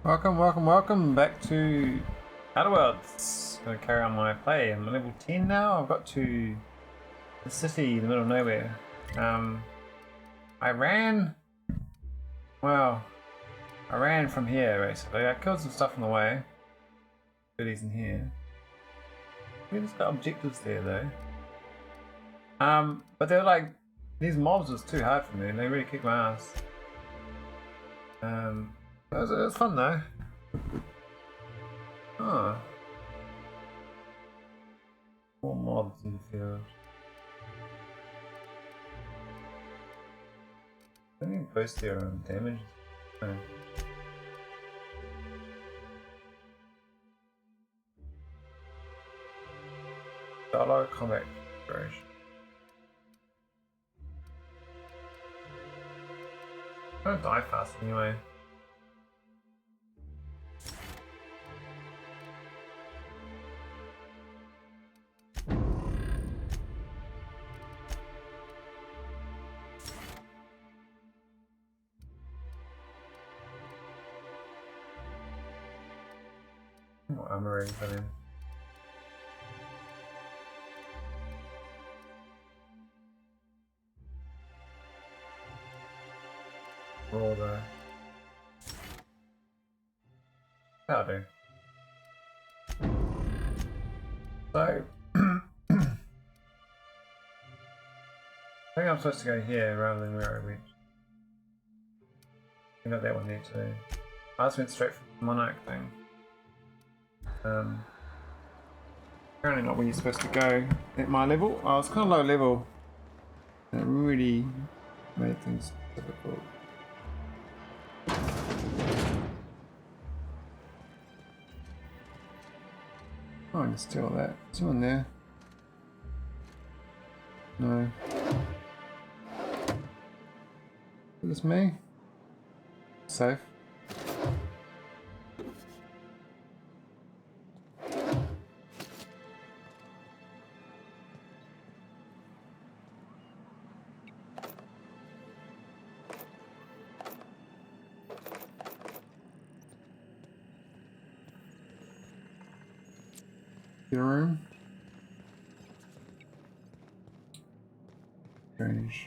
Welcome back to Outer Worlds. Gonna carry on my play. I'm level 10 now. I've got to the city in the middle of nowhere. I ran. Well, I ran from here basically. I killed some stuff on the way. Goodies in here. We just got objectives there though. But they're like these mobs was too hard for me. They really kicked my ass. It was fun though. Oh. More mobs in the field. I think post their own damage. No. Dollar combat configuration. I don't die fast anyway. What armor is that in? Roll there. That'll do. So, I think I'm supposed to go here rather than where I went. I got that one there too. I just went straight for the Monarch thing. Apparently not where you're supposed to go at my level. I was kind of low level. And it really made things difficult. Oh, I can steal that. Is someone there? No. Is this me? Safe. Your room. Strange.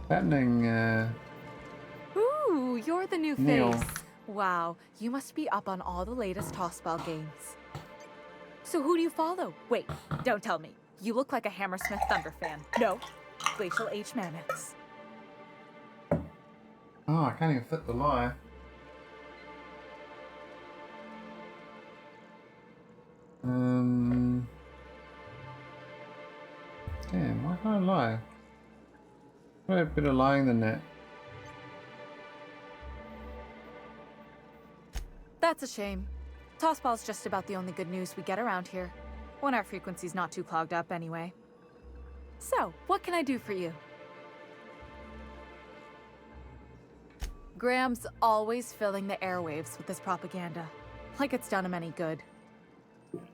Happening, Ooh, you're the new Neil. face. Wow, you must be up on all the latest tossball games. So who do you follow? Wait, don't tell me. You look like a Hammersmith Thunder fan. No, Glacial H Mammoths. Oh, I can't even fit the lie. Damn, why can't I lie? Quite a bit of lying than that. That's a shame. Tossball's just about the only good news we get around here. When our frequency's not too clogged up anyway. So, what can I do for you? Graham's always filling the airwaves with this propaganda. Like it's done him any good.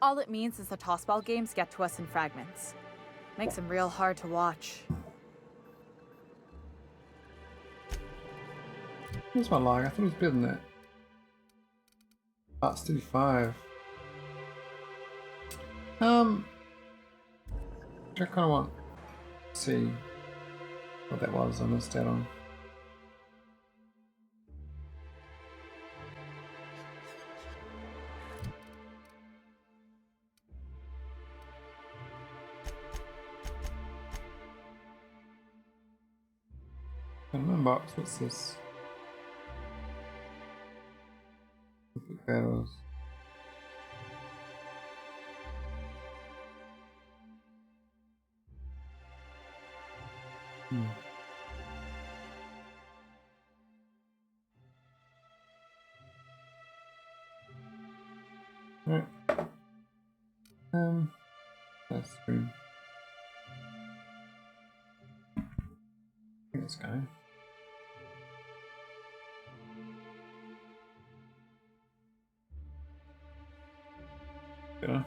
All it means is the tossball games get to us in fragments. Makes them real hard to watch. What's my lying? I thought it was better than that. Arts 35. I kind of want to see what that was. I missed out on. Box. What's this? Battles. Right. That's true. it's going. Good.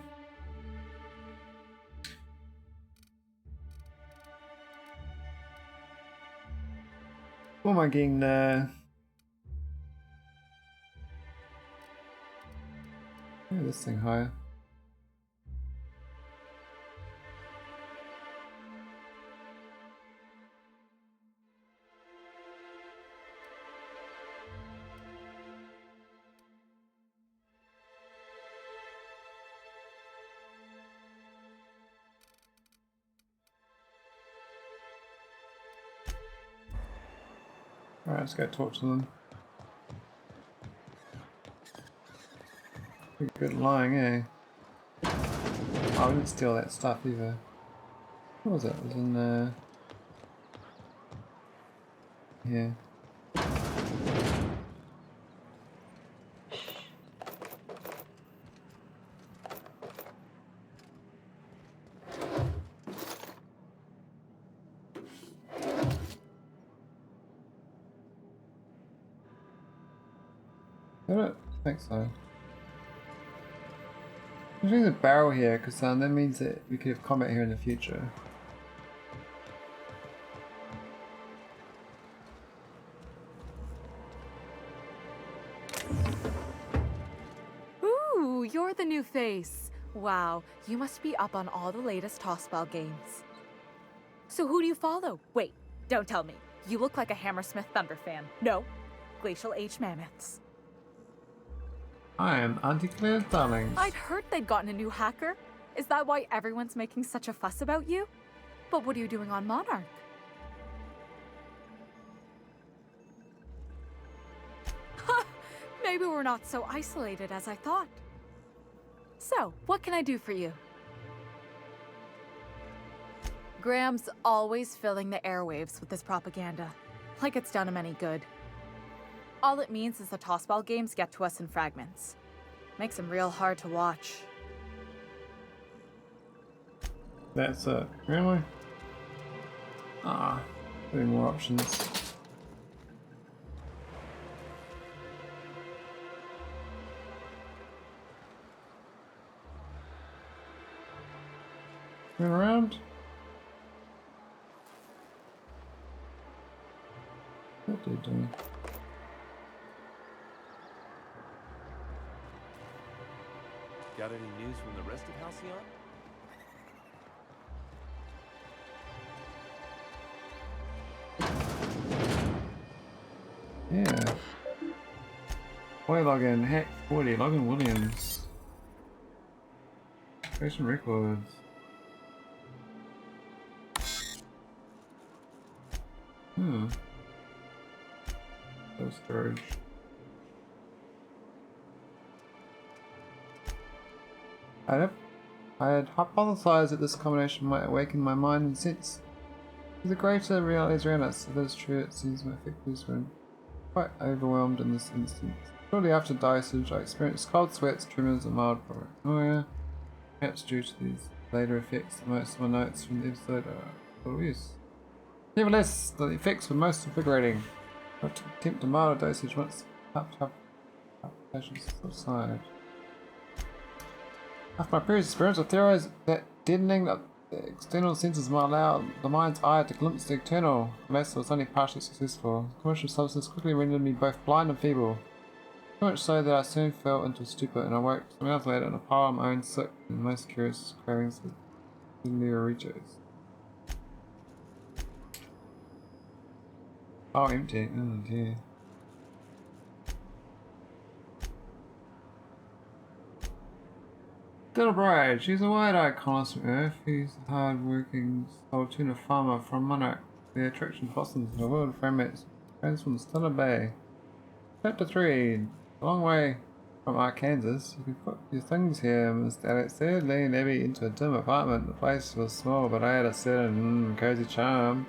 What am I getting there? Maybe this thing higher. Alright, let's go talk to them. Pretty good lying, eh? Oh, I didn't steal that stuff either. What was it? It was in there. Yeah. I don't think so. I'm using the barrel here because that means that we could have combat here in the future. Ooh, you're the new face. Wow, you must be up on all the latest tossball games. So who do you follow? Wait, don't tell me. You look like a Hammersmith Thunder fan. No, Glacial H Mammoths. I am Undeclared Darlings. I'd heard they'd gotten a new hacker. Is that why everyone's making such a fuss about you? But what are you doing on Monarch? Maybe we're not so isolated as I thought. So, what can I do for you? Graham's always filling the airwaves with this propaganda, like it's done him any good. All it means is the tossball games get to us in fragments. Makes them real hard to watch. That's it. Really? Ah, any more options. Turn around. What are you doing? Got any news from the rest of Halcyon? Yeah. Boy login, hack 40, login Williams. Creation records. No storage. I had hypothesized that this combination might awaken my mind and sense to the greater realities around us. If that is true, it seems my faculties were quite overwhelmed in this instance. Shortly after dosage, I experienced cold sweats, tremors, and mild paranoia. Perhaps due to these later effects, most of my notes from the episode are full use. Nevertheless, the effects were most invigorating. I took attempt a milder dosage once palpitations subside. After my previous experience, I theorized that deadening the external senses might allow the mind's eye to glimpse the eternal, unless it was only partially successful. The commercial substance quickly rendered me both blind and feeble. So much so that I soon fell into stupor and I woke some hours later in a pile of my own sick and most curious cravings for Neorichos. Oh, empty. Oh dear. Little bride, she's a wide-eyed colonist from Earth. He's a hard-working soul tuna farmer from Monarch. The attraction blossoms in a world of romance friends from the Stellar Bay. Chapter 3. A long way from Arkansas. You can put your things here, Mr. Alex said, leading Abby into a dim apartment. The place was small, but I had a certain cozy charm.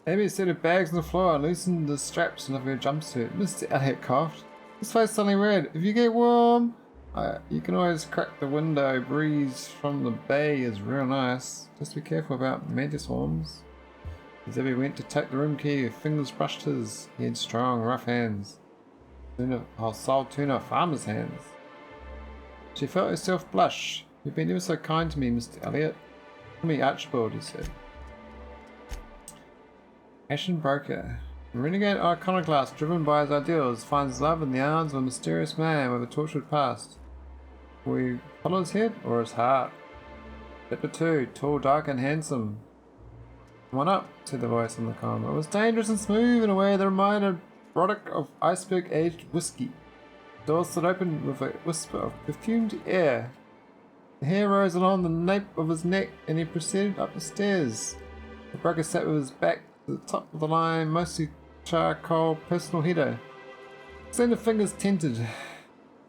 Abby set her bags on the floor and loosened the straps of her jumpsuit. Mr. Elliot coughed. His face suddenly red. If you get warm, you can always crack the window. Breeze from the bay is real nice. Just be careful about mantis swarms. As Evie went to take the room key, her fingers brushed his. He had strong, rough hands. Soul tuna farmer's hands. She felt herself blush. You've been ever so kind to me, Mr. Elliot. Call me Archibald, he said. Ashen Broker. A renegade iconoclast driven by his ideals finds love in the arms of a mysterious man with a tortured past. Will we follow his head or his heart? Chapter 2. Tall, dark and handsome. Come on up, said the voice on the comm. It was dangerous and smooth in a way that reminded Broderick of iceberg-aged whiskey. The door stood open with a whisper of perfumed air. The hair rose along the nape of his neck and he proceeded up the stairs. The broker sat with his back to the top of the line, mostly charcoal personal heater. Slender fingers tented.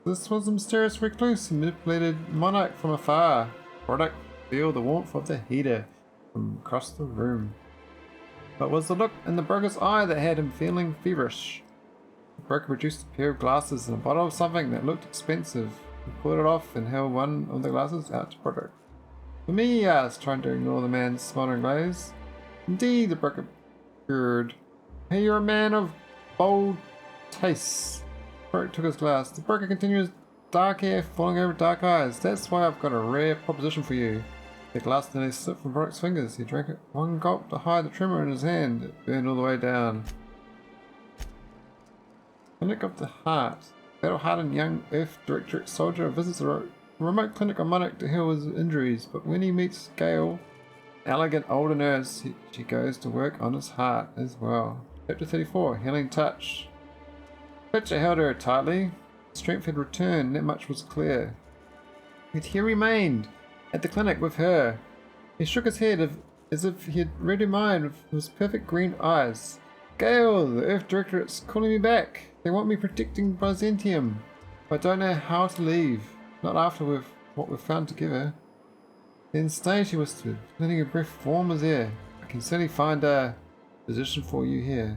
This was a mysterious recluse who manipulated monarch from afar. Broderick feel the warmth of the heater from across the room. But was the look in the broker's eye that had him feeling feverish? The broker produced a pair of glasses and a bottle of something that looked expensive. He pulled it off and held one of the glasses out to Broderick. For me, he asked, trying to ignore the man's smoldering glaze. Indeed, the broker purred. Hey, you're a man of bold tastes. Broderick took his glass. The broker continued, dark hair falling over dark eyes. That's why I've got a rare proposition for you. The glass nearly slipped from Broderick's fingers. He drank it one gulp to hide the tremor in his hand. It burned all the way down. Clinic of the Heart. Battle-hardened young Earth Directorate soldier visits a remote clinic on Monarch to heal his injuries, but when he meets Gale, an elegant older nurse, she goes to work on his heart as well. Chapter 34. Healing Touch. Fletcher held her tightly. Strength had returned, that much was clear. Yet he remained at the clinic with her. He shook his head as if he had read her mind with his perfect green eyes. Gale, the Earth Directorate's calling me back. They want me protecting Byzantium. I don't know how to leave. Not after what we've found together. Then stay, she whispered, letting her breath warm as air. I can certainly find a position for you here.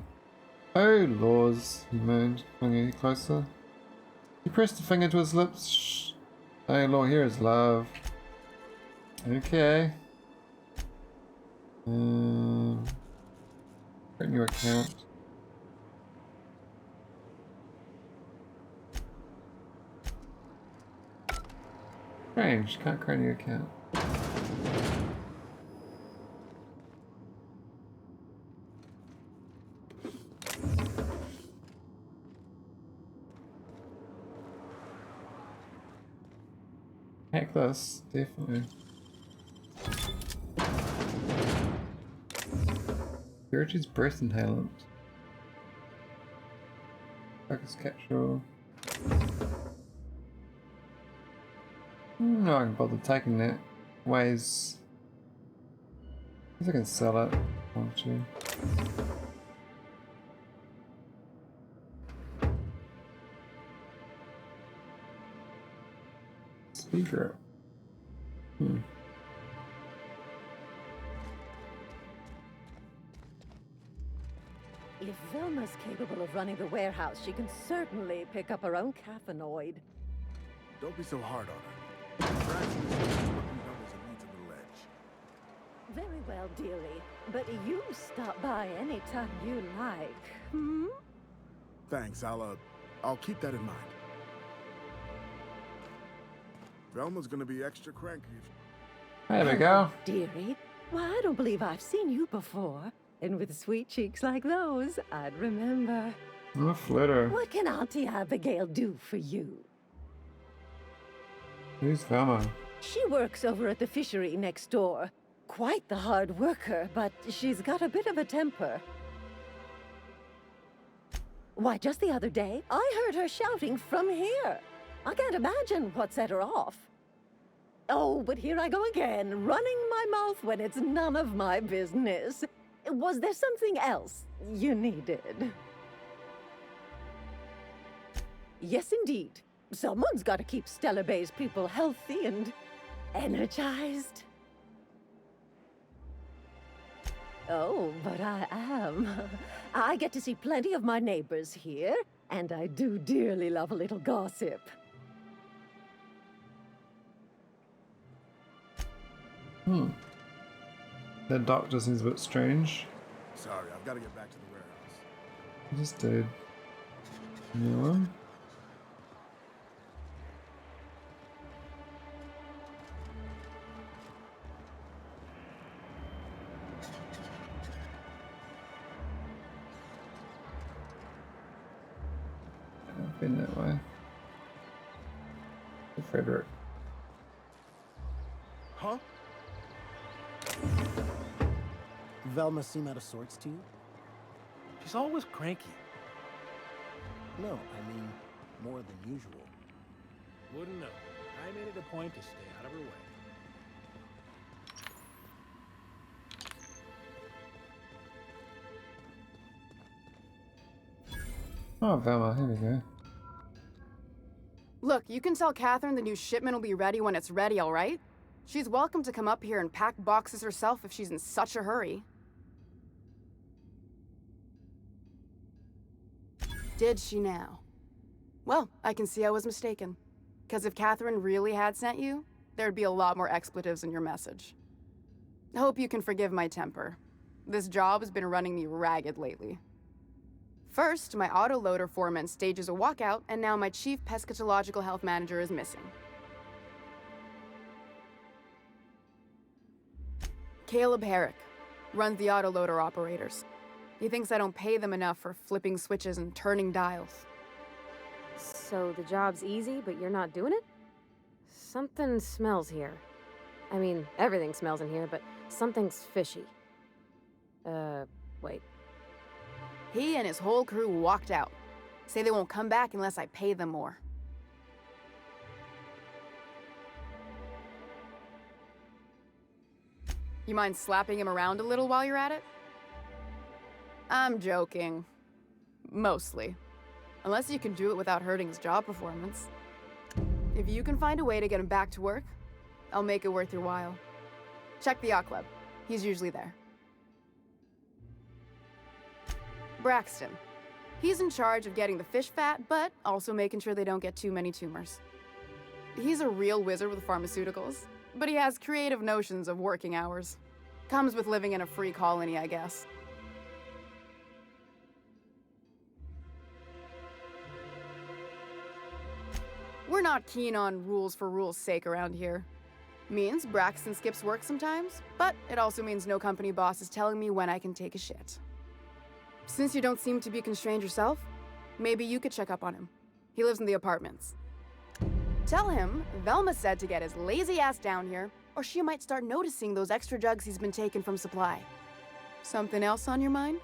Oh, laws, he moaned, pulling her closer. He pressed a finger to his lips. Shh. Oh, law, here is love. Okay. Create new account. Strange, can't create a new account. Hack this, definitely. Purity's breath inhalant. Focus capsule. No, I can bother taking that. Weighs. I guess I can sell it. Want to. Speaker. If Velma's capable of running the warehouse, she can certainly pick up her own caffeinoid. Don't be so hard on her. Perhaps we should see what doubles it needs in the ledge. Very well, dearie. But you stop by anytime you like. Hmm? Thanks, I'll keep that in mind. Velma's gonna be extra cranky. There we go. Dearie, why, I don't believe I've seen you before. And with sweet cheeks like those, I'd remember. I'm a flitter. What can Auntie Abigail do for you? Who's Velma? She works over at the fishery next door. Quite the hard worker, but she's got a bit of a temper. Why, just the other day, I heard her shouting from here. I can't imagine what set her off. Oh, but here I go again, running my mouth when it's none of my business. Was there something else you needed? Yes, indeed. Someone's got to keep Stellar Bay's people healthy and energized. Oh, but I am. I get to see plenty of my neighbors here, and I do dearly love a little gossip. The doctor seems a bit strange. Sorry, I've got to get back to the warehouse. This dude. New one. I've been that way. Frederick. Huh? Velma seem out of sorts to you? She's always cranky. No, I mean, more than usual. Wouldn't know. I made it a point to stay out of her way. Oh, Velma, here we go. Look, you can tell Catherine the new shipment will be ready when it's ready, all right? She's welcome to come up here and pack boxes herself if she's in such a hurry. Did she now? Well, I can see I was mistaken. Because if Catherine really had sent you, there'd be a lot more expletives in your message. Hope you can forgive my temper. This job has been running me ragged lately. First, my autoloader foreman stages a walkout, and now my chief pescatological health manager is missing. Caleb Herrick runs the autoloader operators. He thinks I don't pay them enough for flipping switches and turning dials. So the job's easy, but you're not doing it? Something smells here. I mean, everything smells in here, but something's fishy. Wait. He and his whole crew walked out. Say they won't come back unless I pay them more. You mind slapping him around a little while you're at it? I'm joking. Mostly. Unless you can do it without hurting his job performance. If you can find a way to get him back to work, I'll make it worth your while. Check the yacht club. He's usually there. Braxton. He's in charge of getting the fish fat, but also making sure they don't get too many tumors. He's a real wizard with pharmaceuticals, but he has creative notions of working hours. Comes with living in a free colony, I guess. We're not keen on rules for rules' sake around here. Means Braxton skips work sometimes, but it also means no company boss is telling me when I can take a shit. Since you don't seem to be constrained yourself, maybe you could check up on him. He lives in the apartments. Tell him Velma said to get his lazy ass down here, or she might start noticing those extra jugs he's been taking from supply. Something else on your mind?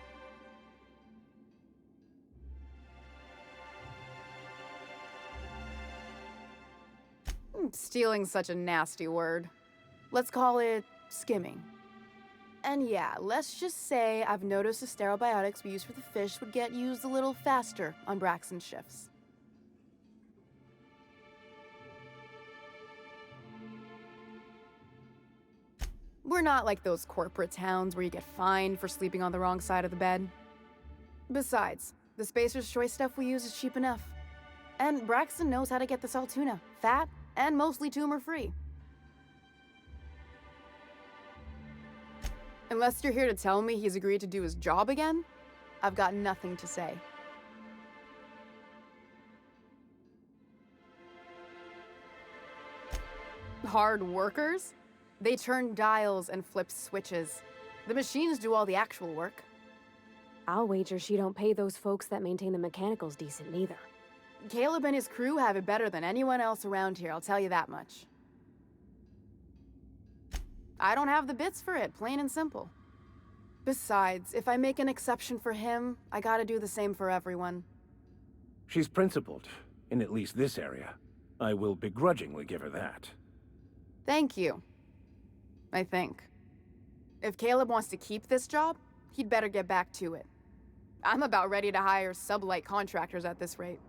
Stealing's such a nasty word. Let's call it skimming. And yeah, let's just say I've noticed the sterile biotics we use for the fish would get used a little faster on Braxton's shifts. We're not like those corporate towns where you get fined for sleeping on the wrong side of the bed. Besides, the Spacer's Choice stuff we use is cheap enough. And Braxton knows how to get the salt tuna, fat, and mostly tumor-free. Unless you're here to tell me he's agreed to do his job again, I've got nothing to say. Hard workers? They turn dials and flip switches. The machines do all the actual work. I'll wager she don't pay those folks that maintain the mechanicals decent neither. Caleb and his crew have it better than anyone else around here, I'll tell you that much. I don't have the bits for it, plain and simple. Besides, if I make an exception for him, I gotta do the same for everyone. She's principled, in at least this area. I will begrudgingly give her that. Thank you. I think. If Caleb wants to keep this job, he'd better get back to it. I'm about ready to hire sub-light contractors at this rate.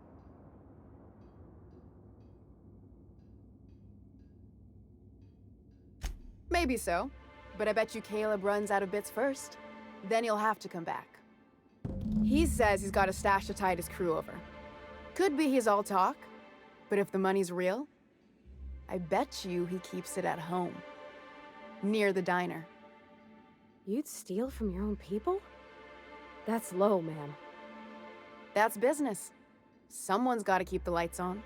Maybe so, but I bet you Caleb runs out of bits first. Then he'll have to come back. He says he's got a stash to tide his crew over. Could be he's all talk, but if the money's real, I bet you he keeps it at home. Near the diner. You'd steal from your own people? That's low, ma'am. That's business. Someone's got to keep the lights on.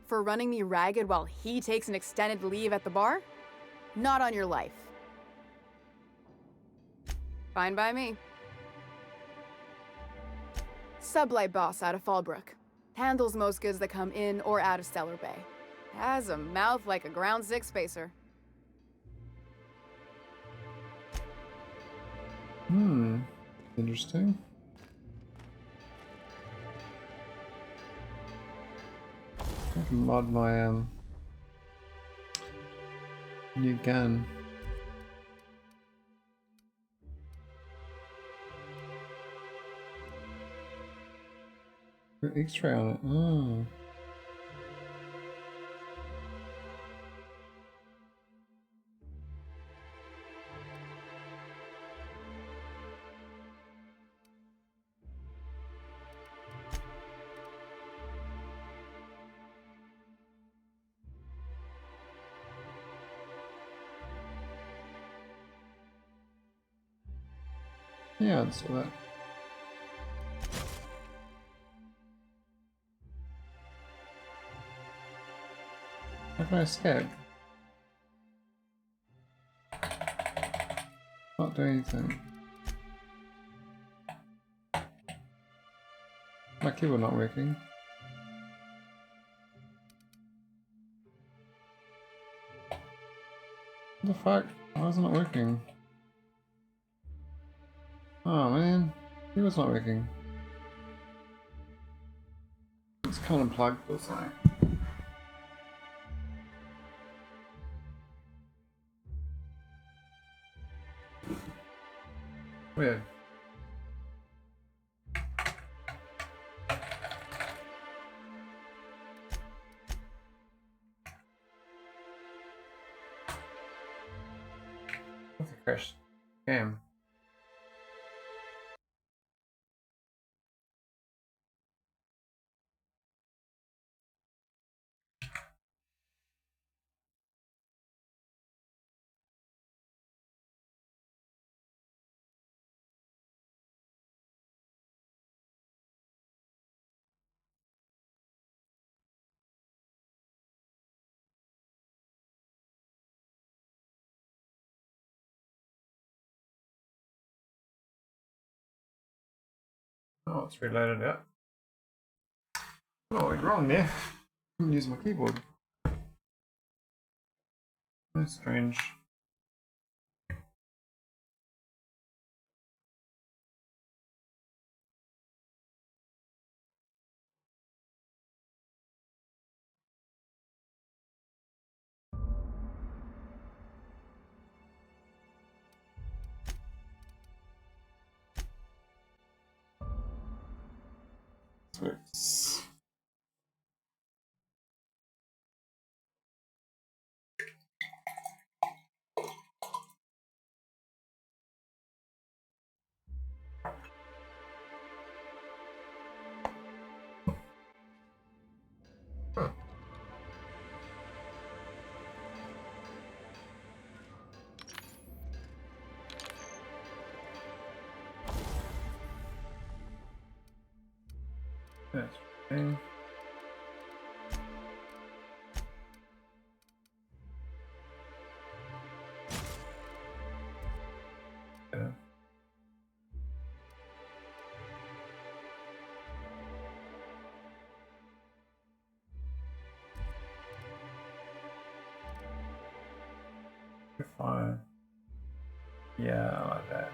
For running me ragged while he takes an extended leave at the bar? Not on your life. Fine by me. Sublight boss out of Fallbrook. Handles most goods that come in or out of Stellar Bay. Has a mouth like a ground six spacer. Interesting. I can mod my new gun. Put X-ray on it. Oh. Yeah, I'd do that. How can I escape? Not do anything. My keyboard not working. What the fuck? Why is it not working? Oh man, keyboard's not working. It's kind of plugged or something. Weird. What's a crash? Damn. Oh, it's reloaded it. Oh, went wrong there. Couldn't use my keyboard. That's strange. Works. That's fine. Yeah. Fire. Yeah, I like that.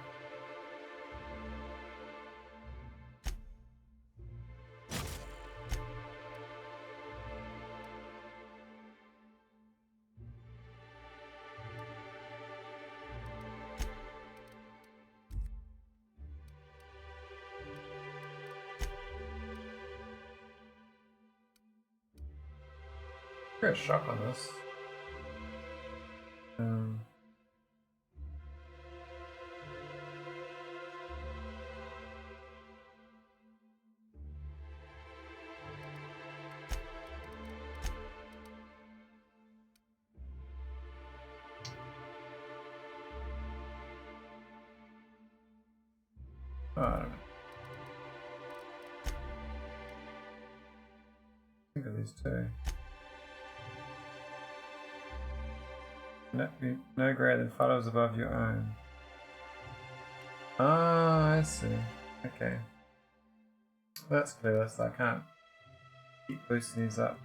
Get a shot on this. Oh, I don't know. Think of these two. No greater than photos above your own. Ah, I see. Okay. That's clear, so I can't keep boosting these up.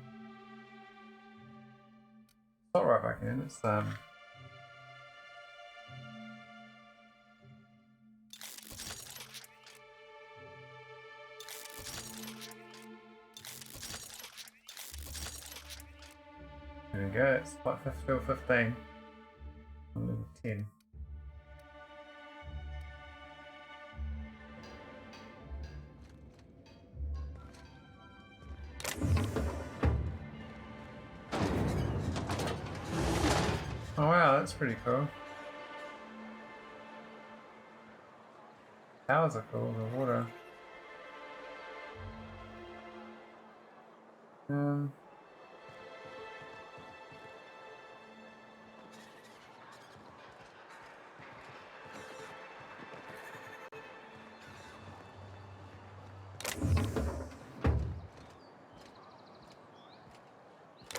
It's not right back in, it's there we go, it's like still 15. I'm level 10. Oh wow, that's pretty cool. Towers are cool, the water.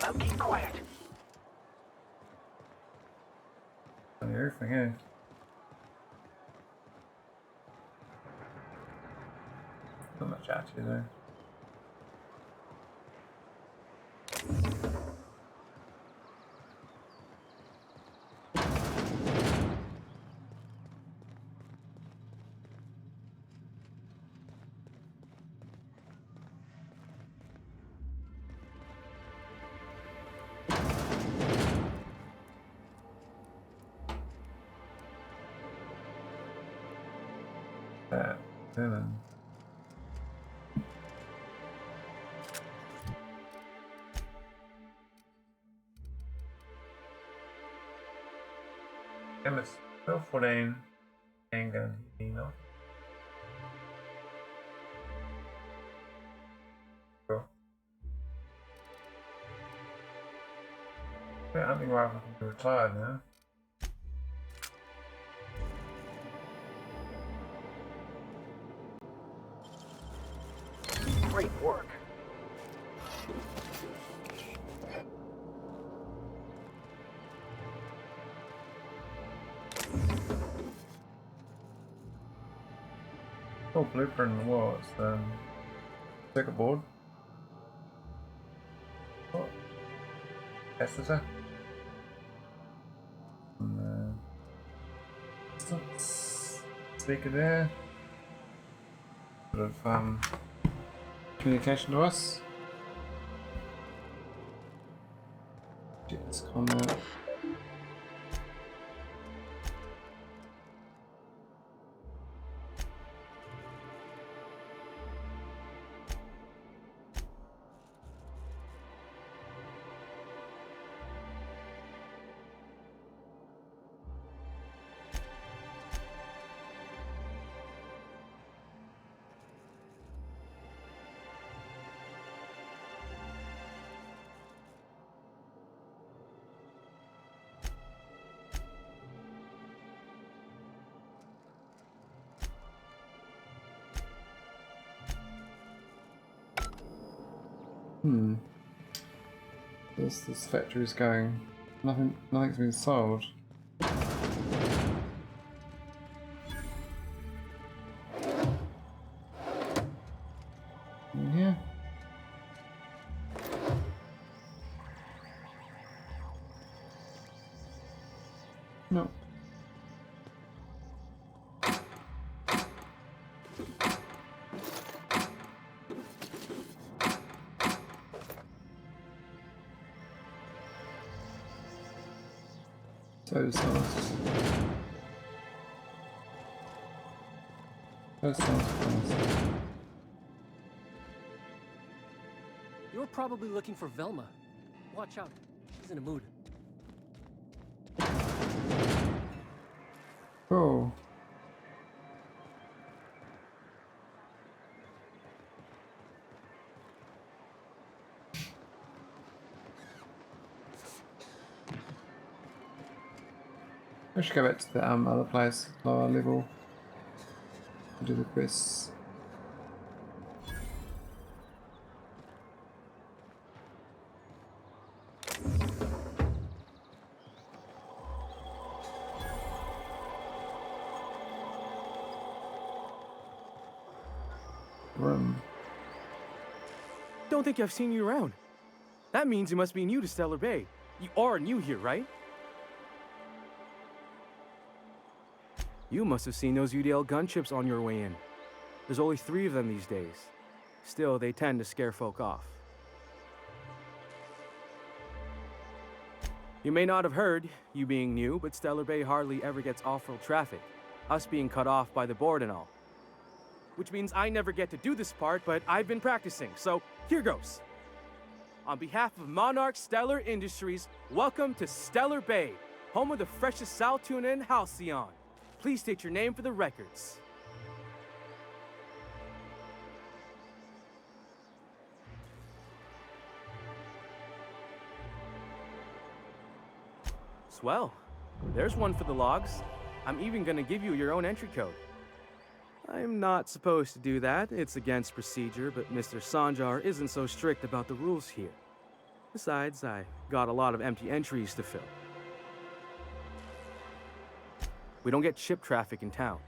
Now keep quiet. On the roof again. Not much actually there. Villain. MS still 14 handgun, not. Cool. Yeah, I think Rifle can be retired now. Great work. Oh, blueprint on the wall. It's circuit board. Oh, capacitor. And, speaker there. Bit of communication to us. Jets combat. This factory's going. Nothing's been sold. Yeah. No. So sauce. So sauce. You're probably looking for Velma. Watch out. She's in a mood. Oh. I should go back to the other place, lower level. Do the quiz. Room. Don't think I've seen you around. That means you must be new to Stellar Bay. You are new here, right? You must have seen those UDL gunships on your way in. There's only 3 of them these days. Still, they tend to scare folk off. You may not have heard, you being new, but Stellar Bay hardly ever gets off-road traffic. Us being cut off by the board and all. Which means I never get to do this part, but I've been practicing, so here goes. On behalf of Monarch Stellar Industries, welcome to Stellar Bay, home of the freshest sal tuna and halcyon. Please state your name for the records. Swell. There's one for the logs. I'm even gonna give you your own entry code. I'm not supposed to do that. It's against procedure, but Mr. Sanjar isn't so strict about the rules here. Besides, I got a lot of empty entries to fill. We don't get ship traffic in town.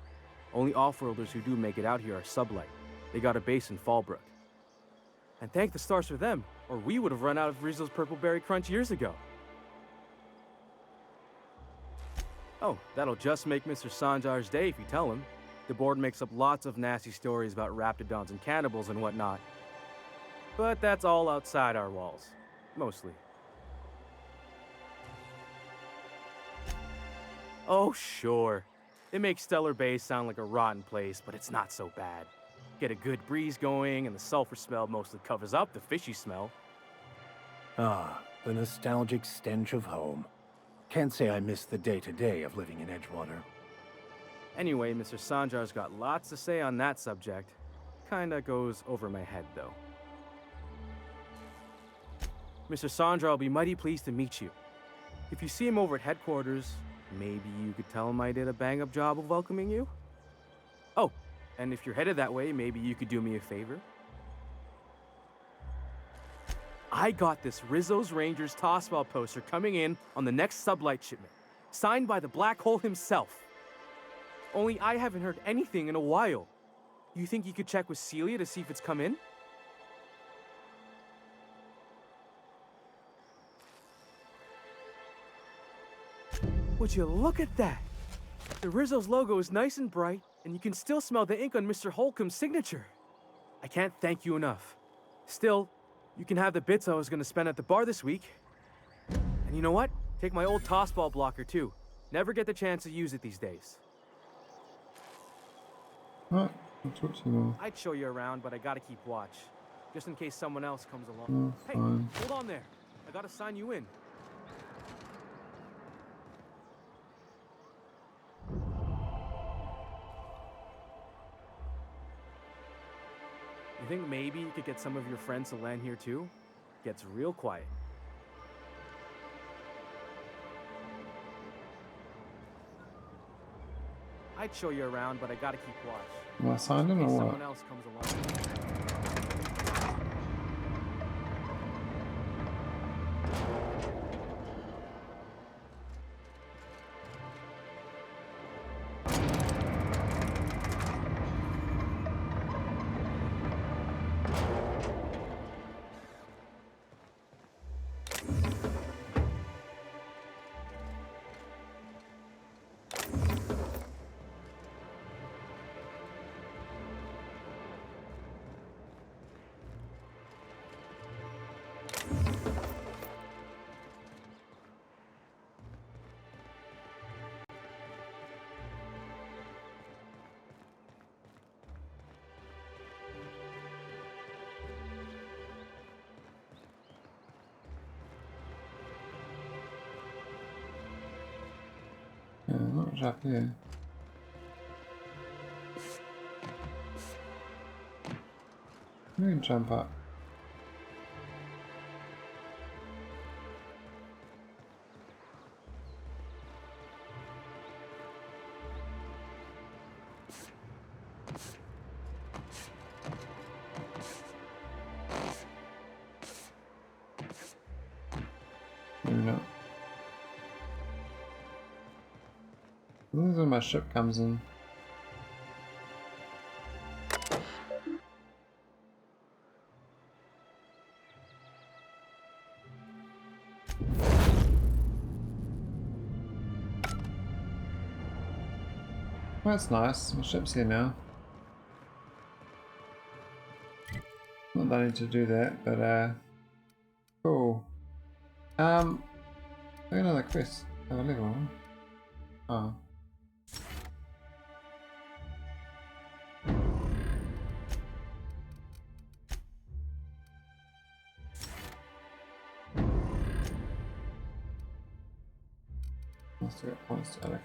Only off-roaders who do make it out here are sublight. They got a base in Fallbrook. And thank the stars for them, or we would have run out of Rizzo's Purple Berry Crunch years ago. Oh, that'll just make Mr. Sanjar's day if you tell him. The board makes up lots of nasty stories about raptidons and cannibals and whatnot. But that's all outside our walls. Mostly. Oh, sure. It makes Stellar Bay sound like a rotten place, but it's not so bad. Get a good breeze going, and the sulfur smell mostly covers up the fishy smell. Ah, the nostalgic stench of home. Can't say I miss the day-to-day of living in Edgewater. Anyway, Mr. Sanjar's got lots to say on that subject. Kinda goes over my head, though. Mr. Sanjar will be mighty pleased to meet you. If you see him over at headquarters, maybe you could tell him I did a bang-up job of welcoming you? Oh, and if you're headed that way, maybe you could do me a favor? I got this Rizzo's Rangers tossball poster coming in on the next sublight shipment, signed by the Black Hole himself. Only I haven't heard anything in a while. You think you could check with Celia to see if it's come in? Would you look at that? The Rizzo's logo is nice and bright, and you can still smell the ink on Mr. Holcomb's signature. I can't thank you enough. Still, you can have the bits I was going to spend at the bar this week. And you know what? Take my old tossball blocker, too. Never get the chance to use it these days. What? I'll talk to you more. I'd show you around, but I gotta keep watch. Just in case someone else comes along. No, Hey, fine. hold on there. I gotta sign you in. You think maybe you could get some of your friends to land here too? Gets real quiet. I'd show you around, but I gotta keep watch. Am I signed in or what? Someone else comes along. Yeah, not much up here. We can jump up. Maybe not. This is where my ship comes in. Well, that's nice. My ship's here now. Not that I need to do that, but cool. I got another quest. Have a level. Oh. Must have got points to allocate.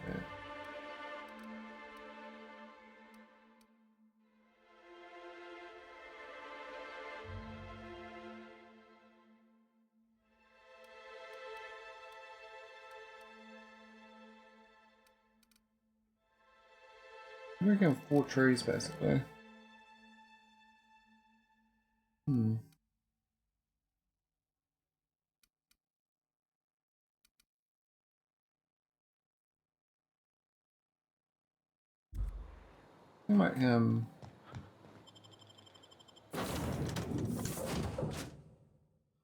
We're getting 4 trees basically. Hmm. I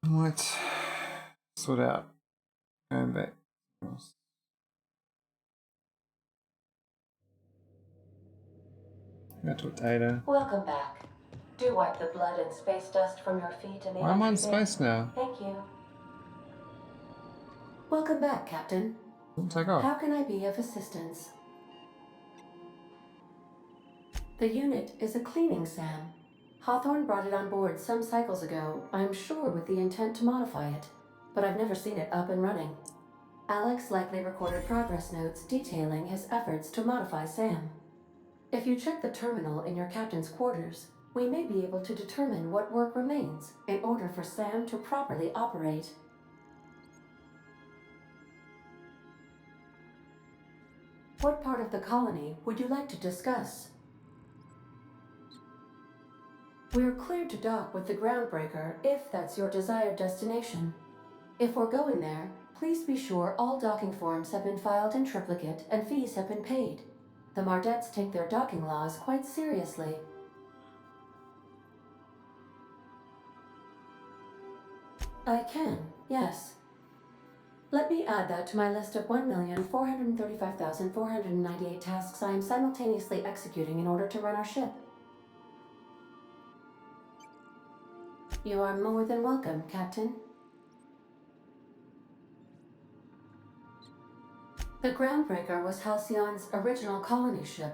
might sort out going back. Go to Data. Welcome back. Do wipe the blood and space dust from your feet in the Why am I in entry bay. space now? Thank you. Welcome back, Captain. Don't take off. How can I be of assistance? The unit is a cleaning SAM. Hawthorne brought it on board some cycles ago, I'm sure with the intent to modify it, but I've never seen it up and running. Alex likely recorded progress notes detailing his efforts to modify SAM. If you check the terminal in your captain's quarters, we may be able to determine what work remains in order for SAM to properly operate. What part of the colony would you like to discuss? We're cleared to dock with the Groundbreaker if that's your desired destination. If we're going there, please be sure all docking forms have been filed in triplicate and fees have been paid. The Mardettes take their docking laws quite seriously. I can, yes. Let me add that to my list of 1,435,498 tasks I am simultaneously executing in order to run our ship. You are more than welcome, Captain. The Groundbreaker was Halcyon's original colony ship.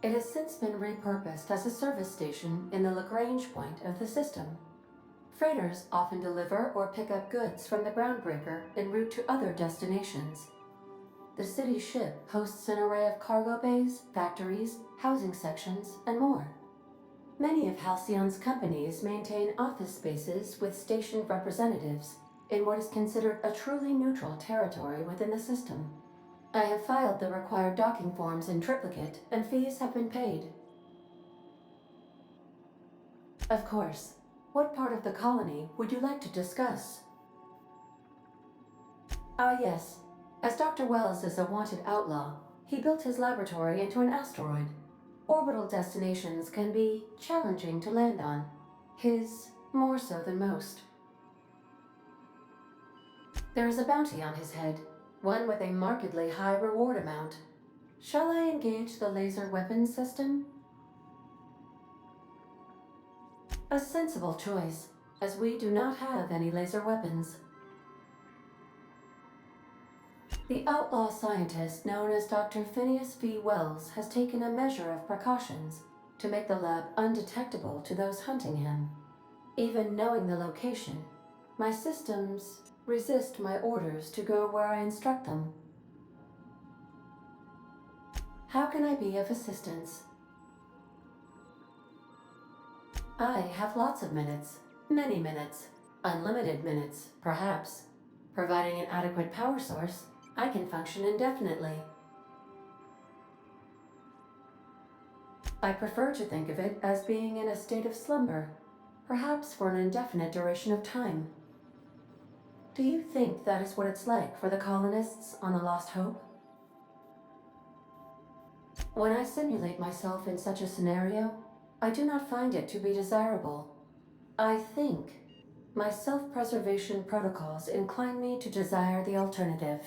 It has since been repurposed as a service station in the Lagrange point of the system. Freighters often deliver or pick up goods from the Groundbreaker en route to other destinations. The city ship hosts an array of cargo bays, factories, housing sections, and more. Many of Halcyon's companies maintain office spaces with stationed representatives in what is considered a truly neutral territory within the system. I have filed the required docking forms in triplicate, and fees have been paid. Of course. What part of the colony would you like to discuss? Ah, yes. As Dr. Wells is a wanted outlaw, he built his laboratory into an asteroid. Orbital destinations can be challenging to land on. His more so than most. There is a bounty on his head, one with a markedly high reward amount. Shall I engage the laser weapons system? A sensible choice, as we do not have any laser weapons. The outlaw scientist known as Dr. Phineas V. Wells has taken a measure of precautions to make the lab undetectable to those hunting him. Even knowing the location, my systems resist my orders to go where I instruct them. How can I be of assistance? I have lots of minutes. Many minutes. Unlimited minutes, perhaps. Providing an adequate power source, I can function indefinitely. I prefer to think of it as being in a state of slumber, perhaps for an indefinite duration of time. Do you think that is what it's like for the colonists on the Lost Hope? When I simulate myself in such a scenario, I do not find it to be desirable. I think my self-preservation protocols incline me to desire the alternative.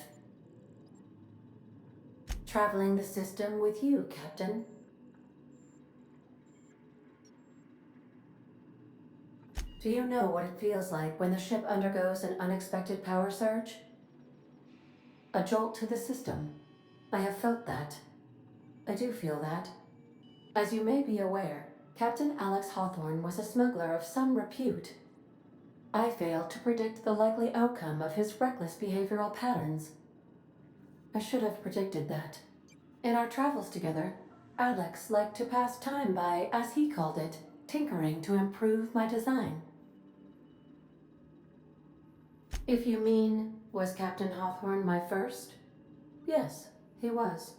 Traveling the system with you, Captain. Do you know what it feels like when the ship undergoes an unexpected power surge? A jolt to the system. I have felt that. I do feel that. As you may be aware, Captain Alex Hawthorne was a smuggler of some repute. I failed to predict the likely outcome of his reckless behavioral patterns. I should have predicted that. In our travels together, Alex liked to pass time by, as he called it, tinkering to improve my design. If you mean, was Captain Hawthorne my first? Yes, he was.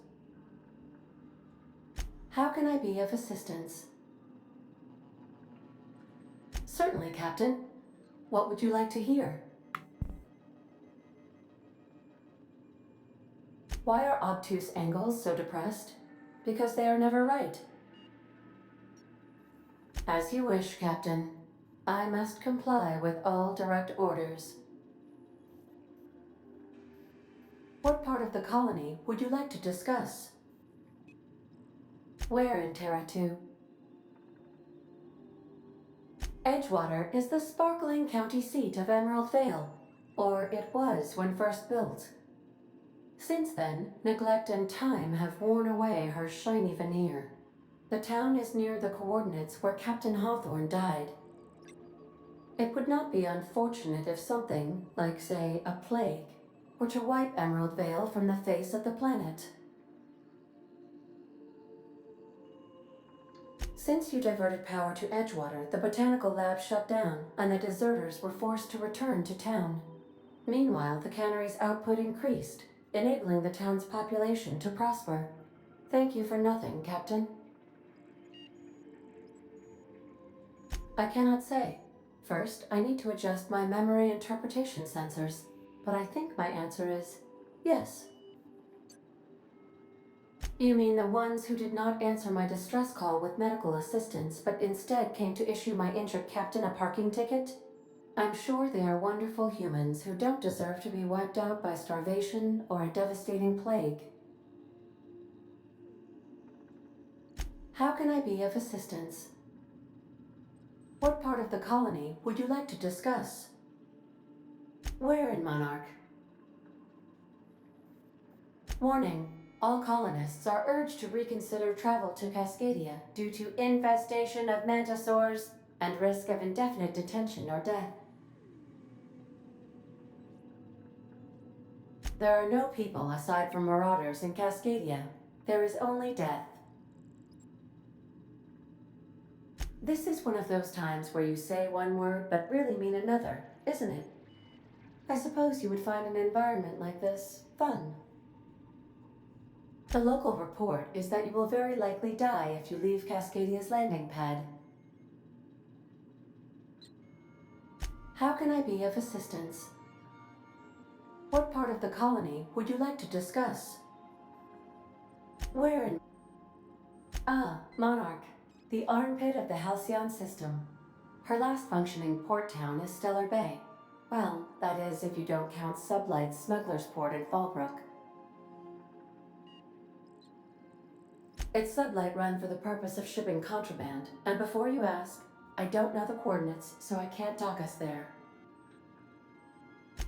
How can I be of assistance? Certainly, Captain. What would you like to hear? Why are obtuse angles so depressed? Because they are never right. As you wish, Captain. I must comply with all direct orders. What part of the colony would you like to discuss? Where in Terra 2? Edgewater is the sparkling county seat of Emerald Vale, or it was when first built. Since then, neglect and time have worn away her shiny veneer. The town is near the coordinates where Captain Hawthorne died. It would not be unfortunate if something, like say, a plague, were to wipe Emerald Vale from the face of the planet. Since you diverted power to Edgewater, the botanical lab shut down, and the deserters were forced to return to town. Meanwhile, the cannery's output increased, enabling the town's population to prosper. Thank you for nothing, Captain. I cannot say. First, I need to adjust my memory interpretation sensors, but I think my answer is yes. You mean the ones who did not answer my distress call with medical assistance, but instead came to issue my injured captain a parking ticket? I'm sure they are wonderful humans who don't deserve to be wiped out by starvation or a devastating plague. How can I be of assistance? What part of the colony would you like to discuss? Where in Monarch? Warning. All colonists are urged to reconsider travel to Cascadia due to infestation of mantisaurs and risk of indefinite detention or death. There are no people aside from marauders in Cascadia. There is only death. This is one of those times where you say one word but really mean another, isn't it? I suppose you would find an environment like this fun. The local report is that you will very likely die if you leave Cascadia's landing pad. How can I be of assistance? What part of the colony would you like to discuss? Where in... Ah, Monarch. The armpit of the Halcyon system. Her last functioning port town is Stellar Bay. Well, that is if you don't count Sublight's Smuggler's Port in Fallbrook. It's Sublight run for the purpose of shipping contraband, and before you ask, I don't know the coordinates, so I can't dock us there.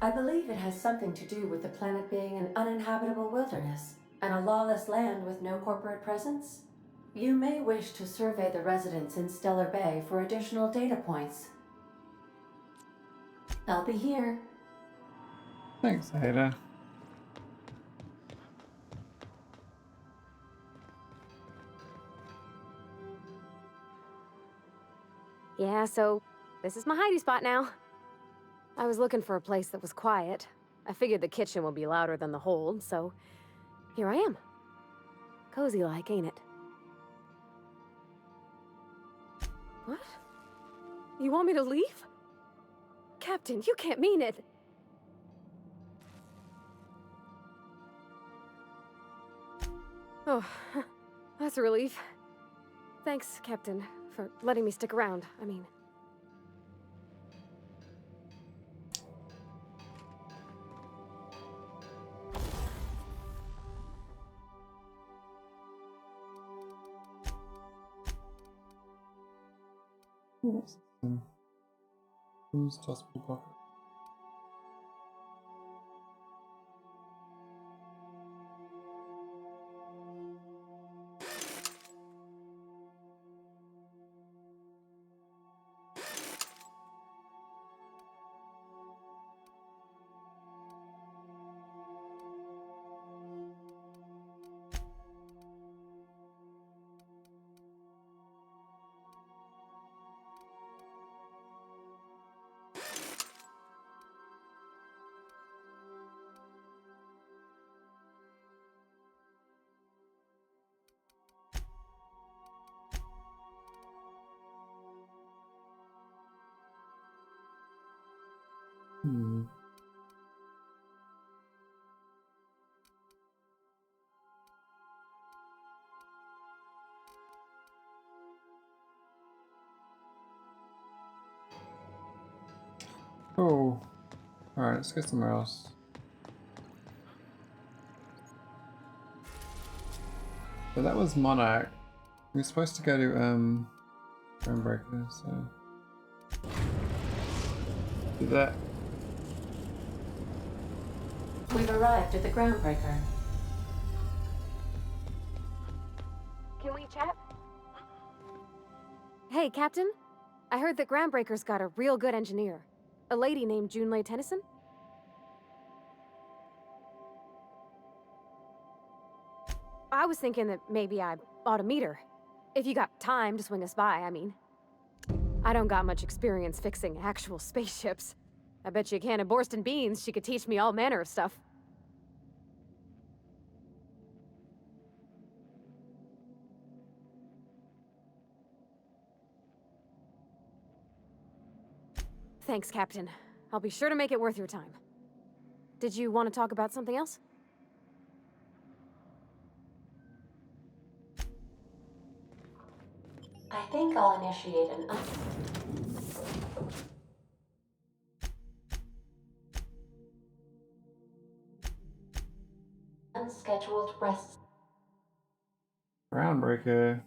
I believe it has something to do with the planet being an uninhabitable wilderness, and a lawless land with no corporate presence. You may wish to survey the residents in Stellar Bay for additional data points. I'll be here. Thanks, Ada. Yeah, so this is my hidey spot now. I was looking for a place that was quiet. I figured the kitchen would be louder than the hold, so here I am. Cozy like, ain't it? What? You want me to leave? Captain, you can't mean it. Oh, that's a relief. Thanks, Captain, for letting me stick around. I mean... Who's just pocket? Oh, alright, let's go somewhere else. So that was Monarch. We were supposed to go to Groundbreaker, so do that. We've arrived at the Groundbreaker. Can we chat? Hey, Captain. I heard that Groundbreaker's got a real good engineer. A lady named Junlei Tennyson? I was thinking that maybe I ought to meet her. If you got time to swing us by, I mean. I don't got much experience fixing actual spaceships. I bet you a can of Borston beans she could teach me all manner of stuff. Thanks, Captain. I'll be sure to make it worth your time. Did you want to talk about something else? I think I'll initiate an unscheduled rest. Groundbreaker.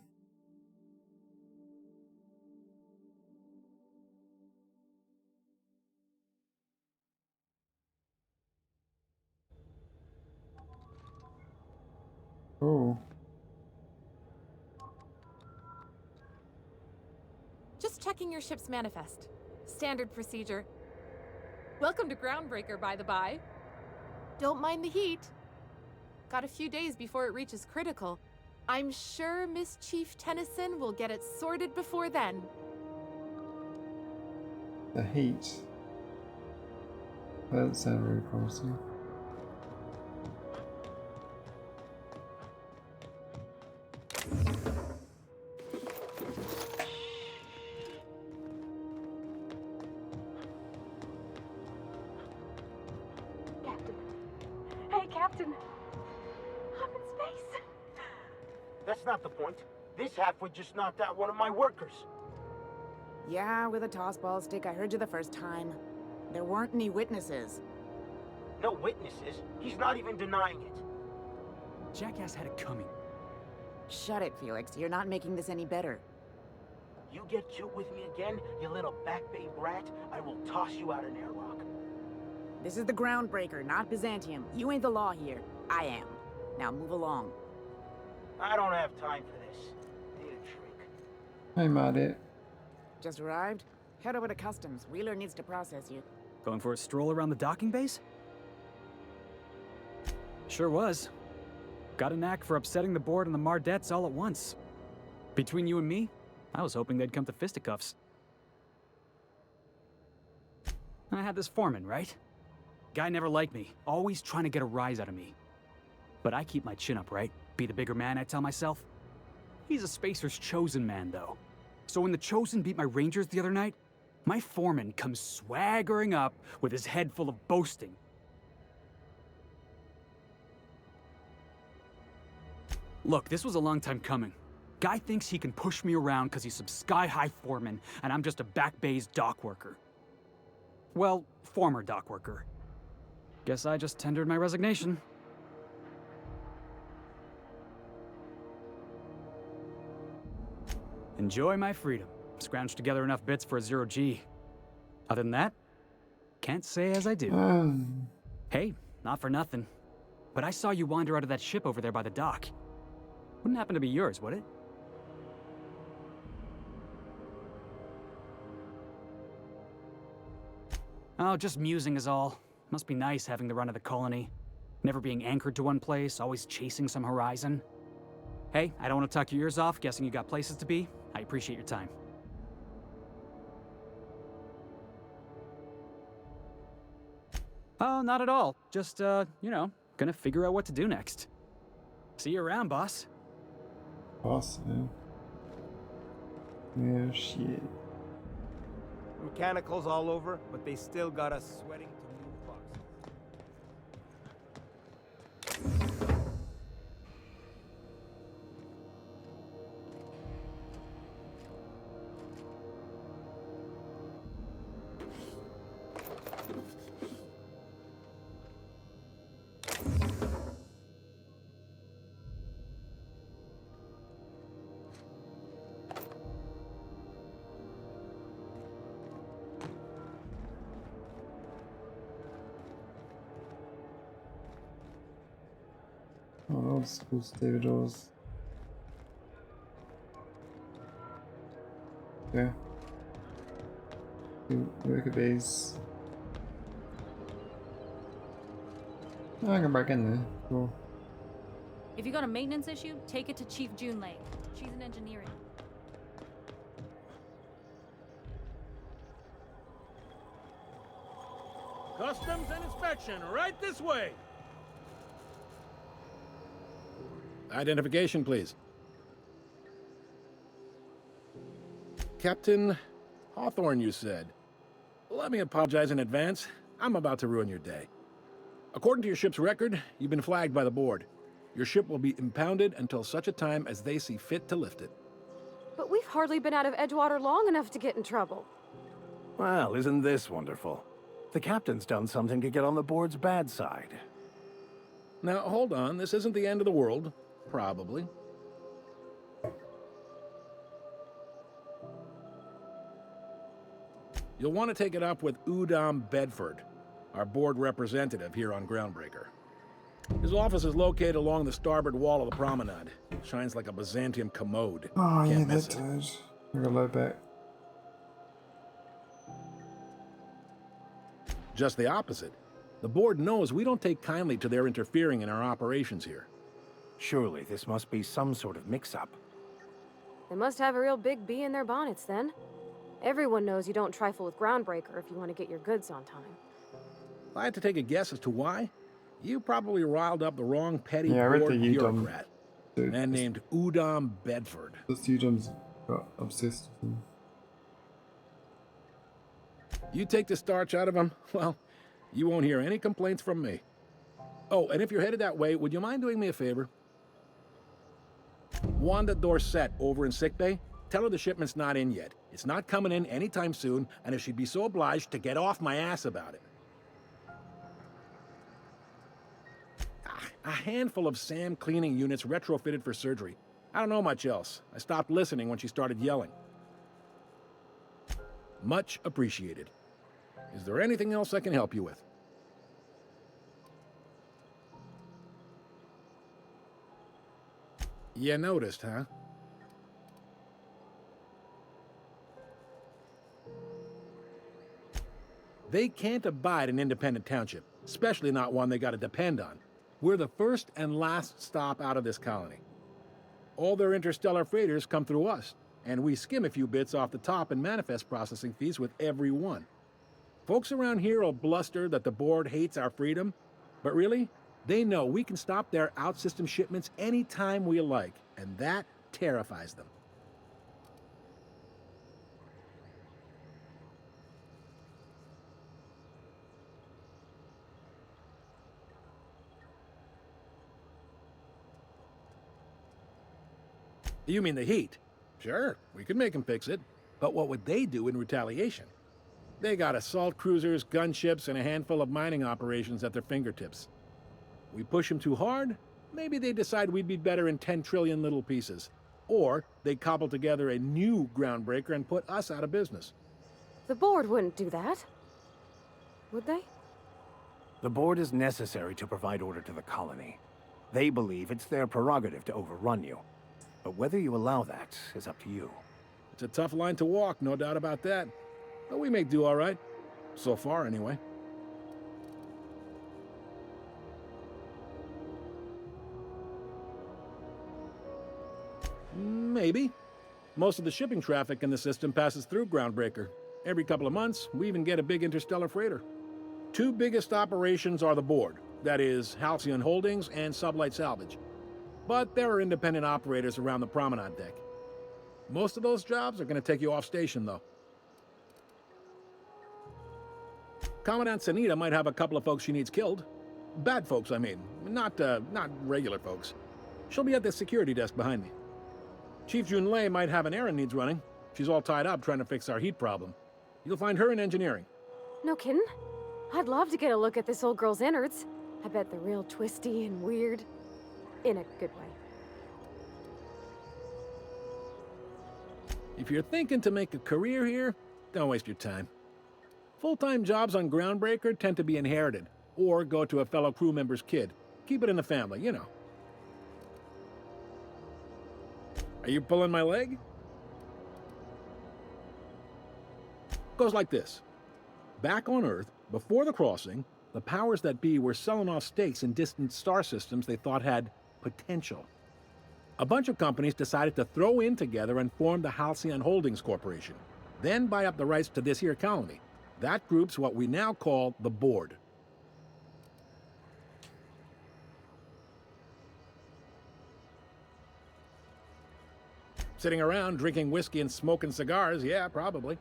Oh. Just checking your ship's manifest. Standard procedure. Welcome to Groundbreaker, by the by. Don't mind the heat. Got a few days before it reaches critical. I'm sure Miss Chief Tennyson will get it sorted before then. The heat. That doesn't sound very promising. That's not the point. This halfwit just knocked out one of my workers. Yeah, with a tossball stick. I heard you the first time. There weren't any witnesses. No witnesses? He's not even denying it. Jackass had it coming. Shut it, Felix. You're not making this any better. You get cute with me again, you little back bay brat, I will toss you out an airlock. This is the Groundbreaker, not Byzantium. You ain't the law here. I am. Now move along. I don't have time for this. Need a drink. Hey, Marty. Just arrived? Head over to customs. Wheeler needs to process you. Going for a stroll around the docking base? Sure was. Got a knack for upsetting the board and the Mardettes all at once. Between you and me, I was hoping they'd come to fisticuffs. I had this foreman, right? Guy never liked me, always trying to get a rise out of me. But I keep my chin up, right? Be the bigger man, I tell myself. He's a Spacer's chosen man, though. So when the Chosen beat my Rangers the other night, my foreman comes swaggering up with his head full of boasting. Look, this was a long time coming. Guy thinks he can push me around because he's some sky-high foreman, and I'm just a back bay's dock worker. Well, former dock worker. Guess I just tendered my resignation. Enjoy my freedom. Scrounged together enough bits for a 0G. Other than that, can't say as I do. Hey, not for nothing, but I saw you wander out of that ship over there by the dock. Wouldn't happen to be yours, would it? Oh, just musing is all. Must be nice having the run of the colony. Never being anchored to one place, always chasing some horizon. Hey, I don't want to talk your ears off, guessing you got places to be. I appreciate your time. Oh, not at all. Just, you know, gonna figure out what to do next. See you around, boss. Boss, man. Yeah, shit. Mechanicals all over, but they still got us sweating to move boxes. Oh, old school stevedores. Yeah. Worker bees. Oh, I can break in there. Cool. If you got a maintenance issue, take it to Chief June Lake. She's in engineering. Customs and inspection, right this way. Identification, please. Captain Hawthorne, you said. Let me apologize in advance. I'm about to ruin your day. According to your ship's record, you've been flagged by the board. Your ship will be impounded until such a time as they see fit to lift it. But we've hardly been out of Edgewater long enough to get in trouble. Well, isn't this wonderful? The captain's done something to get on the board's bad side. Now, hold on. This isn't the end of the world. Probably. You'll want to take it up with Udom Bedford, our board representative here on Groundbreaker. His office is located along the starboard wall of the promenade. Shines like a Byzantium commode. Oh, Can't yeah, miss that it. dude. I got low back. Just the opposite. The board knows we don't take kindly to their interfering in our operations here. Surely this must be some sort of mix-up. They must have a real big bee in their bonnets then. Everyone knows you don't trifle with Groundbreaker if you want to get your goods on time. If I had to take a guess as to why, you probably riled up the wrong petty Yeah, I read board the Udom bureaucrat. dude. Man named Udom Bedford. This Udom's got obsessed with him. You take the starch out of him, well, you won't hear any complaints from me. Oh, and if you're headed that way, would you mind doing me a favor? Wanda Dorset over in sickbay, tell her the shipment's not in yet. It's not coming in anytime soon, and if she'd be so obliged to get off my ass about it. A handful of SAM cleaning units retrofitted for surgery. I don't know much else. I stopped listening when she started yelling. Much appreciated. Is there anything else I can help you with? You noticed, huh? They can't abide an independent township, especially not one they gotta depend on. We're the first and last stop out of this colony. All their interstellar freighters come through us, and we skim a few bits off the top in manifest processing fees with every one. Folks around here will bluster that the board hates our freedom, but really, they know we can stop their out-system shipments anytime we like, and that terrifies them. You mean the heat? Sure, we could make them fix it. But what would they do in retaliation? They got assault cruisers, gunships, and a handful of mining operations at their fingertips. We push them too hard, maybe they decide we'd be better in 10 trillion little pieces. Or they cobble together a new groundbreaker and put us out of business. The board wouldn't do that. Would they? The board is necessary to provide order to the colony. They believe it's their prerogative to overrun you. But whether you allow that is up to you. It's a tough line to walk, no doubt about that. But we make do all right. So far, anyway. Maybe. Most of the shipping traffic in the system passes through Groundbreaker. Every couple of months, we even get a big interstellar freighter. Two biggest operations are the board. That is, Halcyon Holdings and Sublight Salvage. But there are independent operators around the promenade deck. Most of those jobs are going to take you off station, though. Commandant Sanita might have a couple of folks she needs killed. Bad folks, I mean. Not regular folks. She'll be at the security desk behind me. Chief Junlei might have an errand needs running. She's all tied up trying to fix our heat problem. You'll find her in engineering. No kidding? I'd love to get a look at this old girl's innards. I bet they're real twisty and weird. In a good way. If you're thinking to make a career here, don't waste your time. Full-time jobs on Groundbreaker tend to be inherited, or go to a fellow crew member's kid. Keep it in the family, you know. Are you pulling my leg? Goes like this. Back on Earth, before the crossing, the powers that be were selling off stakes in distant star systems they thought had potential. A bunch of companies decided to throw in together and form the Halcyon Holdings Corporation, then buy up the rights to this here colony. That group's what we now call the board. Sitting around drinking whiskey and smoking cigars, yeah, probably.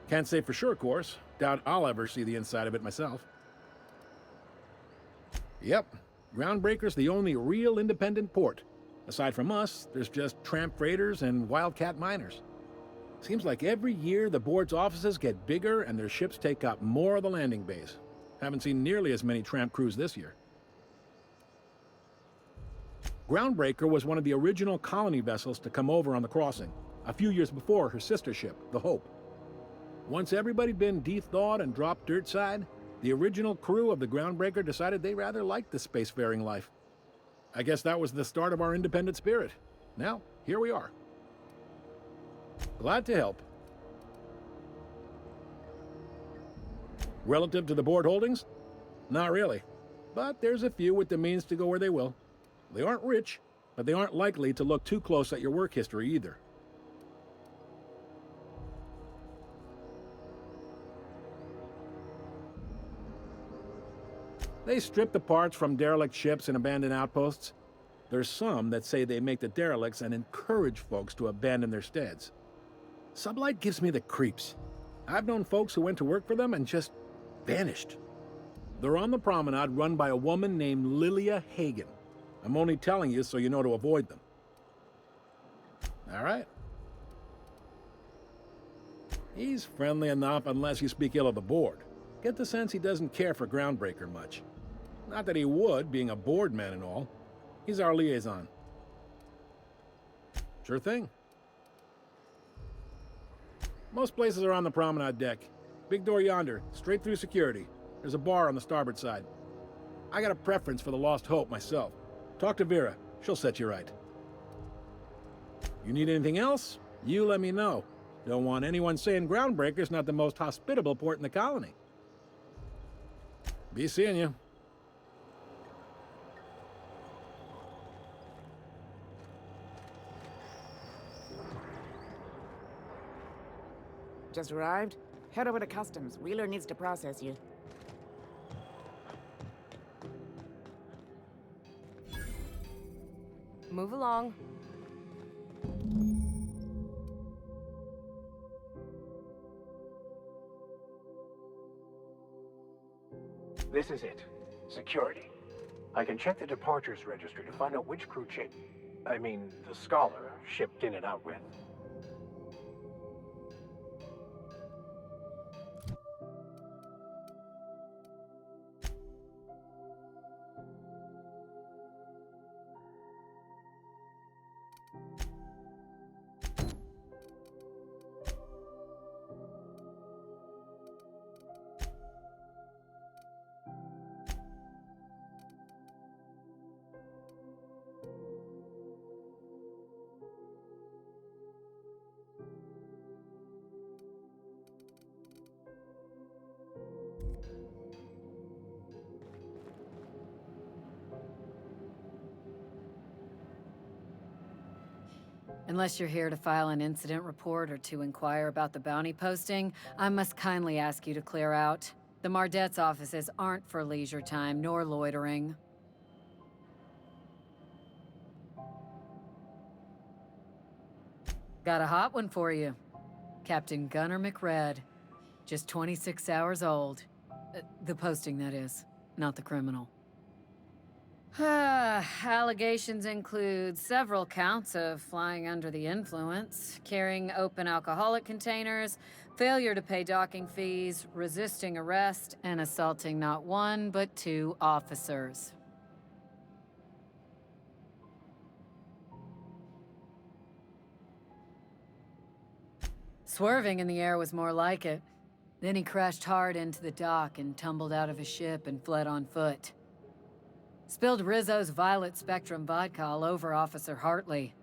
Can't say for sure, of course. Doubt I'll ever see the inside of it myself. Yep, Groundbreaker's the only real independent port. Aside from us, there's just tramp freighters and wildcat miners. Seems like every year the board's offices get bigger and their ships take up more of the landing base. Haven't seen nearly as many tramp crews this year. Groundbreaker was one of the original colony vessels to come over on the crossing, a few years before her sister ship, the Hope. Once everybody'd been de-thawed and dropped dirtside, the original crew of the Groundbreaker decided they rather liked the spacefaring life. I guess that was the start of our independent spirit. Now, here we are. Glad to help. Relative to the board holdings? Not really. But there's a few with the means to go where they will. They aren't rich, but they aren't likely to look too close at your work history either. They strip the parts from derelict ships and abandoned outposts. There's some that say they make the derelicts and encourage folks to abandon their steads. Sublight gives me the creeps. I've known folks who went to work for them and just vanished. They're on the promenade run by a woman named Lilia Hagen. I'm only telling you so you know to avoid them. All right. He's friendly enough unless you speak ill of the board. Get the sense he doesn't care for Groundbreaker much. Not that he would, being a board man and all. He's our liaison. Sure thing. Most places are on the promenade deck. Big door yonder, straight through security. There's a bar on the starboard side. I got a preference for the Lost Hope myself. Talk to Vera. She'll set you right. You need anything else? You let me know. Don't want anyone saying Groundbreaker's not the most hospitable port in the colony. Be seeing you. Just arrived? Head over to customs. Wheeler needs to process you. Move along. This is it. Security. I can check the departures registry to find out which crew changed. I mean, the scholar shipped in and out with. Unless you're here to file an incident report or to inquire about the bounty posting, I must kindly ask you to clear out. The Mardet's offices aren't for leisure time nor loitering. Got a hot one for you. Captain Gunnar McRed. Just 26 hours old. The posting, that is, not the criminal. Allegations include several counts of flying under the influence, carrying open alcoholic containers, failure to pay docking fees, resisting arrest, and assaulting not one but 2 officers. Swerving in the air was more like it. Then he crashed hard into the dock and tumbled out of his ship and fled on foot. Spilled Rizzo's Violet Spectrum vodka all over Officer Hartley.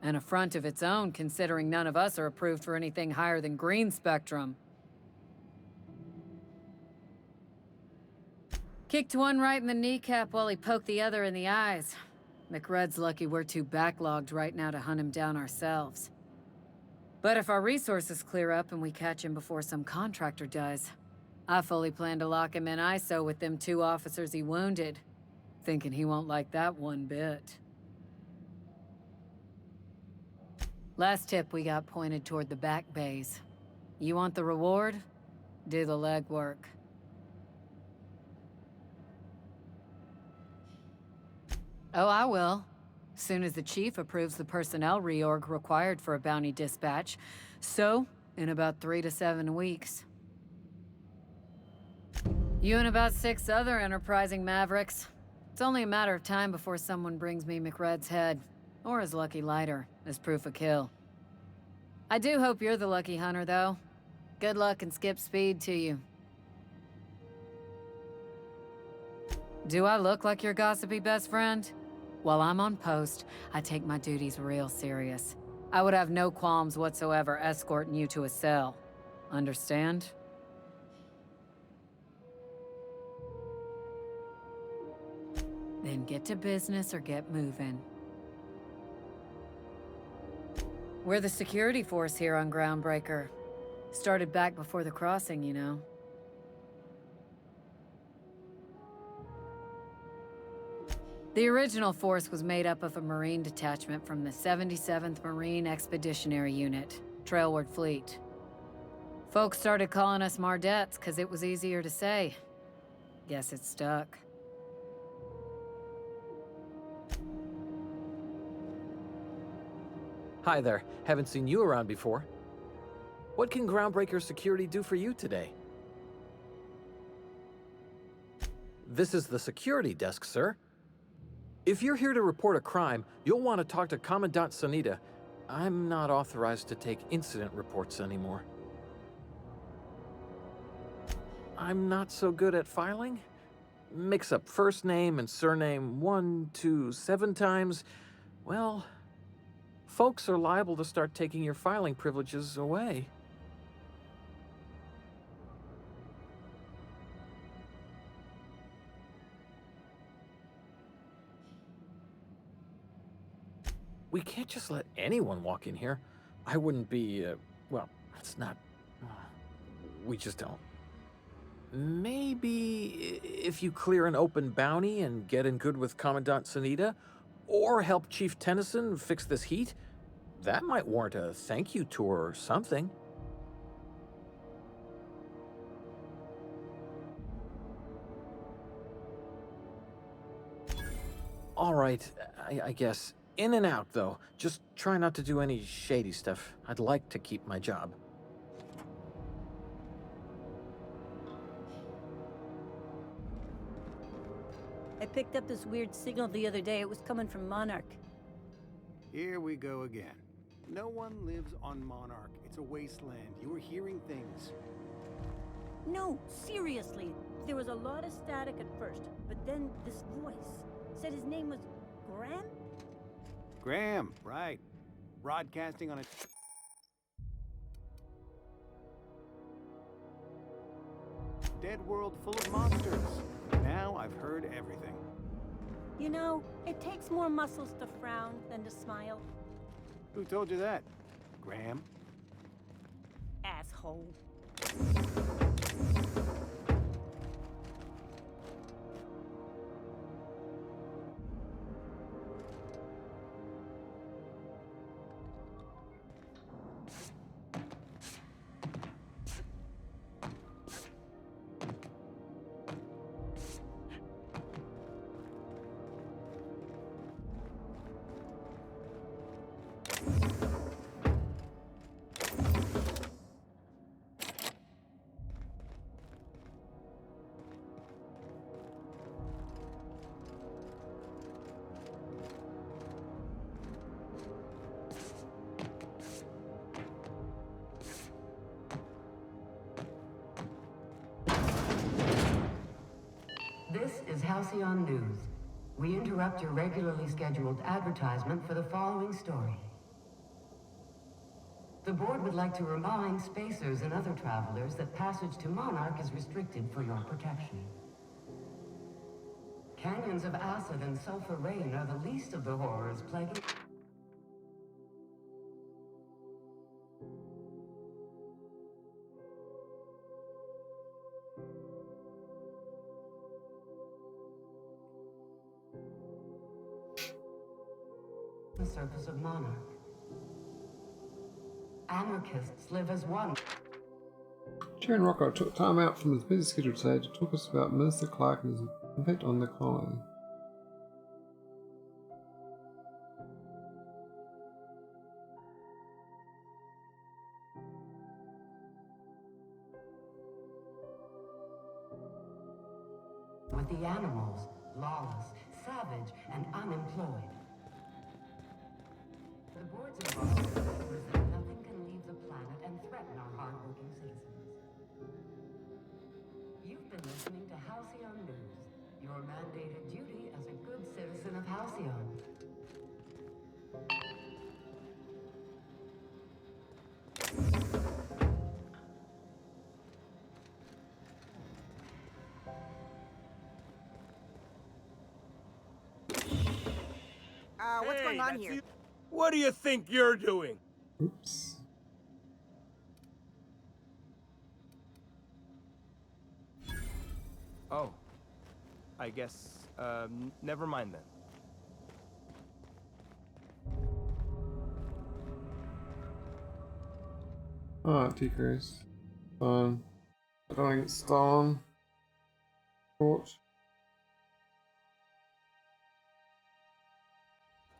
An affront of its own, considering none of us are approved for anything higher than green spectrum. Kicked one right in the kneecap while he poked the other in the eyes. McRed's lucky we're too backlogged right now to hunt him down ourselves. But if our resources clear up and we catch him before some contractor does, I fully plan to lock him in ISO with them 2 officers he wounded. Thinking he won't like that one bit. Last tip we got pointed toward the back bays. You want the reward? Do the legwork. Oh, I will. Soon as the chief approves the personnel reorg required for a bounty dispatch. So, in about 3 to 7 weeks. You and about 6 other enterprising mavericks. It's only a matter of time before someone brings me McRed's head, or his lucky lighter, as proof of kill. I do hope you're the lucky hunter, though. Good luck and skip speed to you. Do I look like your gossipy best friend? While I'm on post, I take my duties real serious. I would have no qualms whatsoever escorting you to a cell. Understand? Then get to business or get moving. We're the security force here on Groundbreaker. Started back before the crossing, you know. The original force was made up of a Marine detachment from the 77th Marine Expeditionary Unit, Trailward Fleet. Folks started calling us Mardets because it was easier to say. Guess it stuck. Hi there. Haven't seen you around before. What can Groundbreaker Security do for you today? This is the security desk, sir. If you're here to report a crime, you'll want to talk to Commandant Sanita. I'm not authorized to take incident reports anymore. I'm not so good at filing. Mix up first name and surname 1, 2, 7 times. Well, folks are liable to start taking your filing privileges away. We can't just let anyone walk in here. I wouldn't be, well, it's not... we just don't. Maybe if you clear an open bounty and get in good with Commandant Sanita, or help Chief Tennyson fix this heat, that might warrant a thank you tour or something. All right, I guess. In and out, though. Just try not to do any shady stuff. I'd like to keep my job. I picked up this weird signal the other day. It was coming from Monarch. Here we go again. No one lives on Monarch. It's a wasteland. You were hearing things. No, seriously. There was a lot of static at first, but then this voice said his name was Graham? Graham, right. Broadcasting on a... dead world full of monsters. Now I've heard everything. You know, it takes more muscles to frown than to smile. Who told you that? Graham? Asshole. This is Halcyon News. We interrupt your regularly scheduled advertisement for the following story. The board would like to remind spacers and other travelers that passage to Monarch is restricted for your protection. Canyons of acid and sulfur rain are the least of the horrors plaguing... the surface of Monarch. Anarchists live as one. Chairman Rocco took time out from his busy schedule today to talk to us about Minister Clark and his impact on the colony. With the animals, lawless, savage, and unemployed. The board's involvement ensures that nothing can leave the planet and threaten our hard-working citizens. You've been listening to Halcyon News, your mandated duty as a good citizen of Halcyon. What's going on here? What do you think you're doing? Oops. Oh. I guess, never mind then. Alright, decrease. Fine. I don't want to get stolen. Caught.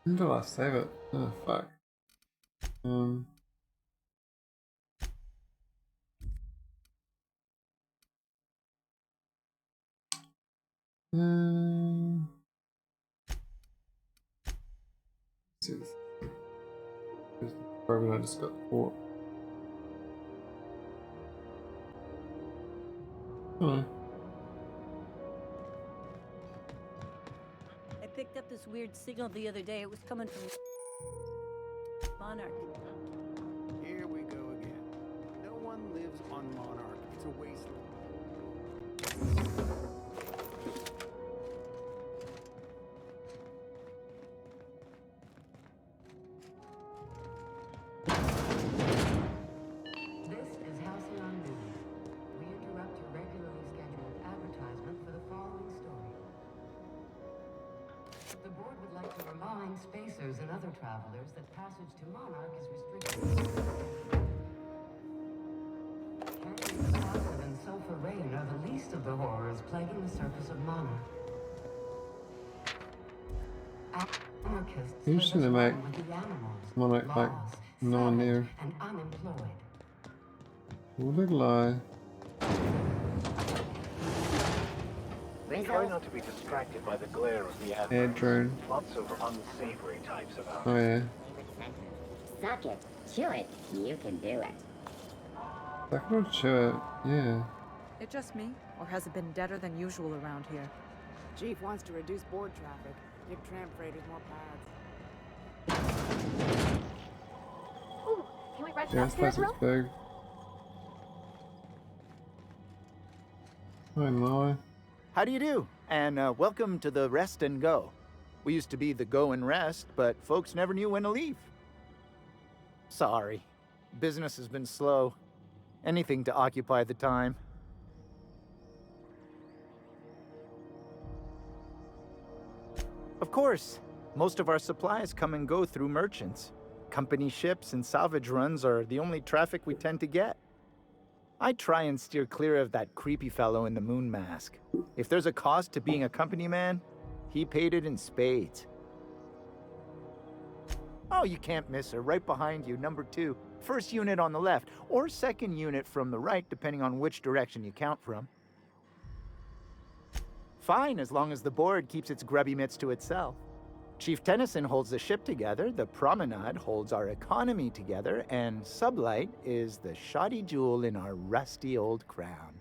When did I save it? Oh, fuck. Let's see this. Here's the program I just got caught. Oh. I picked up this weird signal the other day. It was coming from Monarch. Here we go again. No one lives on Monarch. It's a wasteland. This is Halcyon News. We interrupt your regularly scheduled advertisement for the following story. The board would like to remind spacers and other travelers that passage to Monarch is restricted. Canyons of acid and sulfur rain are the least of the horrors plaguing the surface of Monarch. Anarchists Usually they live make along with the animals, Monarch like laws, no one savage, near. and unemployed. What a lie. Try not to be distracted by the glare of the Air adverts. drone. Lots of unsavory types about. Oh yeah. Suck it, chew it, you can do it. I could chew it. Yeah. It just me? Or has it been deader than usual around here? Chief wants to reduce board traffic, give tramp freighters more paths. Ooh, can we rest Yeah, this upstairs, place Ro? looks big. Hi, Molly. How do you do? And welcome to the Rest and Go. We used to be the Go and Rest, but folks never knew when to leave. Sorry. Business has been slow. Anything to occupy the time. Of course, most of our supplies come and go through merchants. Company ships and salvage runs are the only traffic we tend to get. I try and steer clear of that creepy fellow in the moon mask. If there's a cost to being a company man, he paid it in spades. Oh, you can't miss her. Right behind you, number 2. First unit on the left, or second unit from the right, depending on which direction you count from. Fine, as long as the board keeps its grubby mitts to itself. Chief Tennyson holds the ship together, the Promenade holds our economy together, and Sublight is the shoddy jewel in our rusty old crown.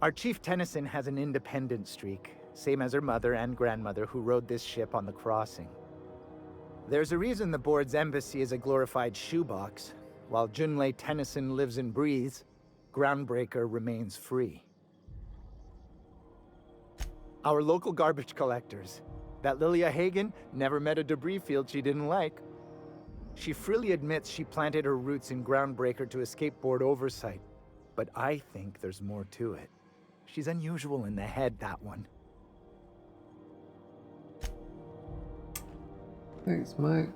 Our Chief Tennyson has an independent streak, same as her mother and grandmother who rode this ship on the crossing. There's a reason the board's embassy is a glorified shoebox. While Junlei Tennyson lives and breathes, Groundbreaker remains free. Our local garbage collectors. That Lilia Hagen never met a debris field she didn't like. She freely admits she planted her roots in Groundbreaker to escape board oversight. But I think there's more to it. She's unusual in the head, that one. Thanks, mate.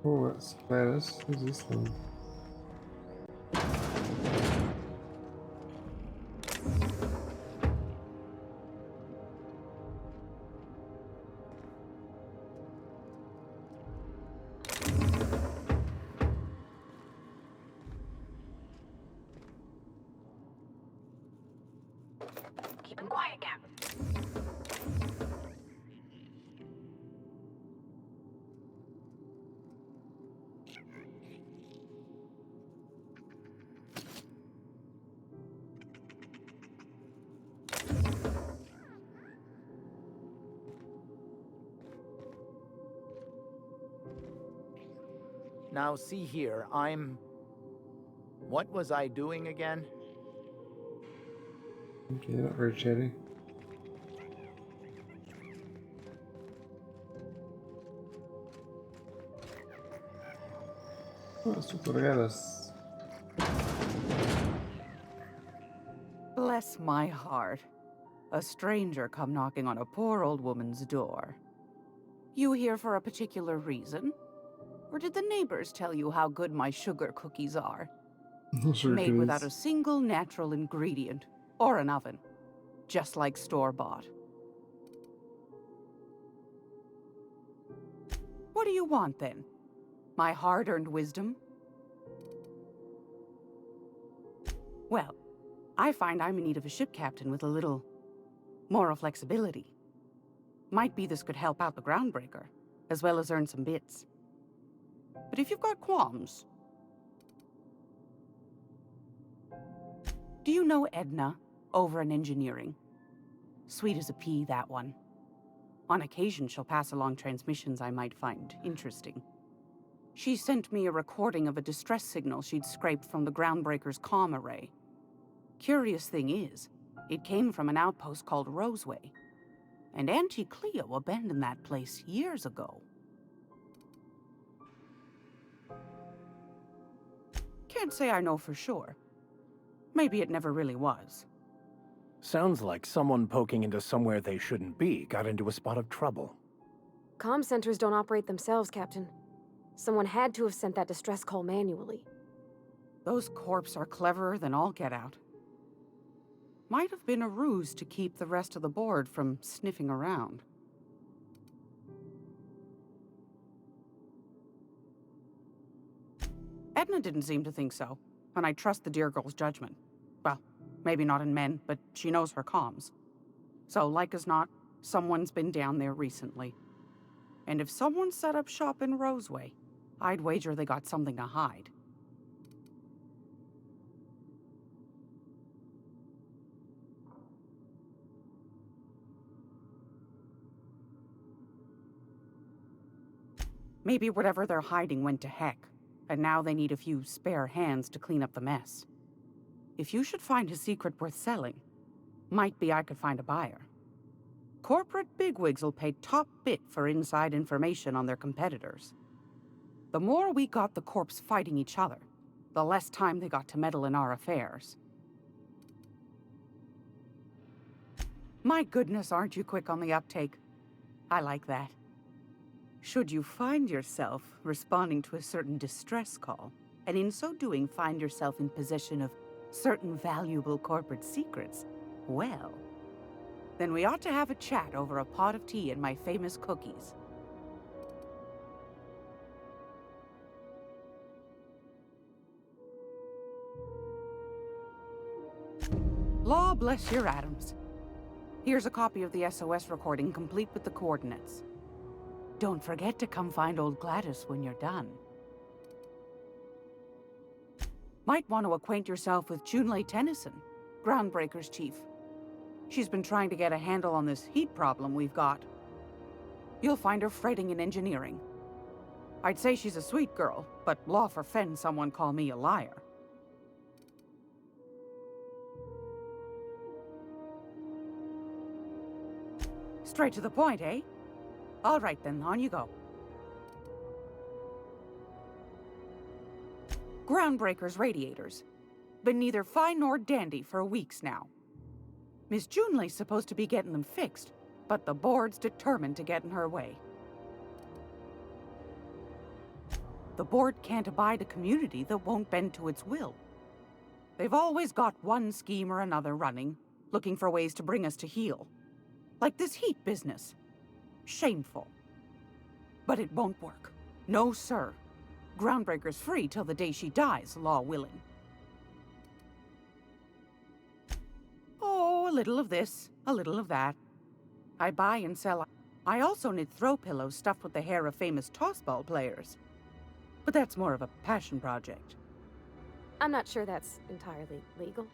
Oh, that's Gladys. Who's this one? Keep him quiet, Cap. Now see here, what was I doing again? Okay, not very chatty. Oh, super regalas. Bless my heart. A stranger come knocking on a poor old woman's door. You here for a particular reason? Or did the neighbors tell you how good my sugar cookies are? Made without a single natural ingredient, or an oven. Just like store-bought. What do you want, then? My hard-earned wisdom? Well, I find I'm in need of a ship captain with a little moral flexibility. Might be this could help out the Groundbreaker, as well as earn some bits. But if you've got qualms... Do you know Edna, over in engineering? Sweet as a pea, that one. On occasion, she'll pass along transmissions I might find interesting. She sent me a recording of a distress signal she'd scraped from the Groundbreaker's comm array. Curious thing is, it came from an outpost called Roseway. And Auntie Cleo abandoned that place years ago. Can't say I know for sure. Maybe it never really was. Sounds like someone poking into somewhere they shouldn't be got into a spot of trouble. Comm centers don't operate themselves, Captain. Someone had to have sent that distress call manually. Those corps are cleverer than all get out. Might have been a ruse to keep the rest of the board from sniffing around. Edna didn't seem to think so, and I trust the dear girl's judgment. Well, maybe not in men, but she knows her comms. So, like as not, someone's been down there recently. And if someone set up shop in Roseway, I'd wager they got something to hide. Maybe whatever they're hiding went to heck, and now they need a few spare hands to clean up the mess. If you should find a secret worth selling, might be I could find a buyer. Corporate bigwigs will pay top bit for inside information on their competitors. The more we got the corps fighting each other, the less time they got to meddle in our affairs. My goodness, aren't you quick on the uptake? I like that. Should you find yourself responding to a certain distress call, and in so doing find yourself in possession of certain valuable corporate secrets, well, then we ought to have a chat over a pot of tea and my famous cookies. Law bless your atoms. Here's a copy of the SOS recording, complete with the coordinates. Don't forget to come find old Gladys when you're done. Might want to acquaint yourself with Junlei Tennyson, Groundbreaker's chief. She's been trying to get a handle on this heat problem we've got. You'll find her fretting in engineering. I'd say she's a sweet girl, but law forfend someone call me a liar. Straight to the point, eh? All right then, on you go. Groundbreaker's radiators. Been neither fine nor dandy for weeks now. Miss Junlei's supposed to be getting them fixed, but the board's determined to get in her way. The board can't abide a community that won't bend to its will. They've always got one scheme or another running, looking for ways to bring us to heel. Like this heat business. Shameful. But it won't work. No, sir. Groundbreaker's free till the day she dies, law willing. Oh, a little of this, a little of that. I buy and sell. I also knit throw pillows stuffed with the hair of famous tossball players. But that's more of a passion project. I'm not sure that's entirely legal.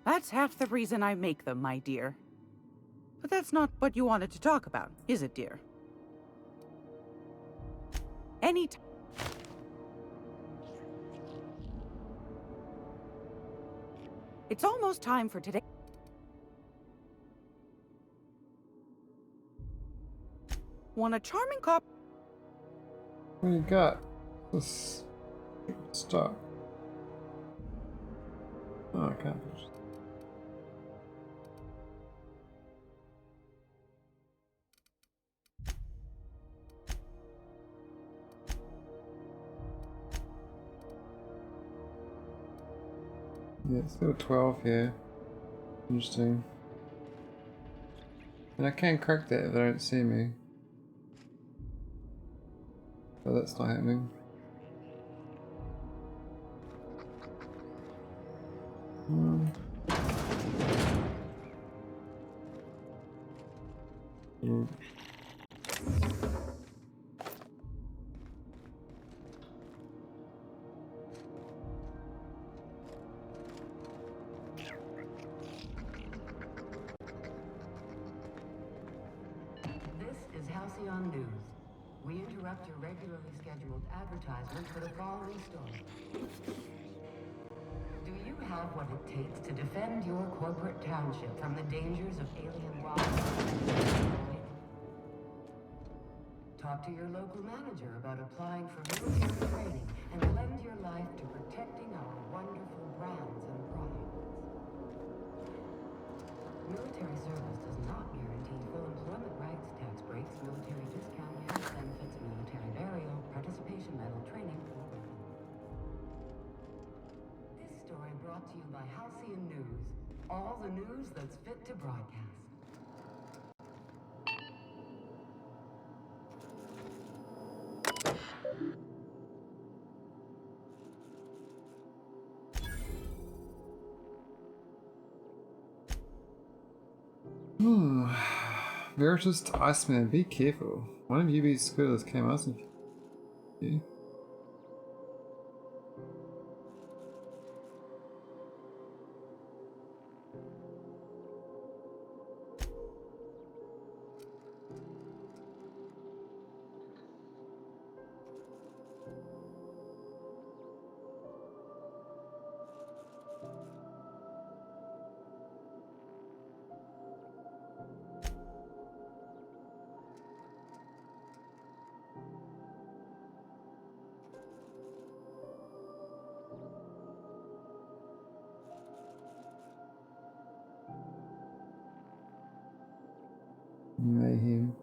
That's half the reason I make them, my dear. But that's not what you wanted to talk about, is it, dear? It's almost time for today. Want a charming cop? What do you got? This stuff. Oh, I can't. Yeah, it's still 12 here. Interesting. And I can crack that if they don't see me. But that's not happening. Halcyon News. We interrupt your regularly scheduled advertisement for the following story. Do you have what it takes to defend your corporate township from the dangers of alien wildlife? Talk to your local manager about applying for military training and lend your life to protecting our wonderful brands and products. Military service does not guarantee full employment rights, tax breaks, military discounts. All the news that's fit to broadcast. Veritas to Iceman, be careful. One of UB's scooters came out and you. Mayhem.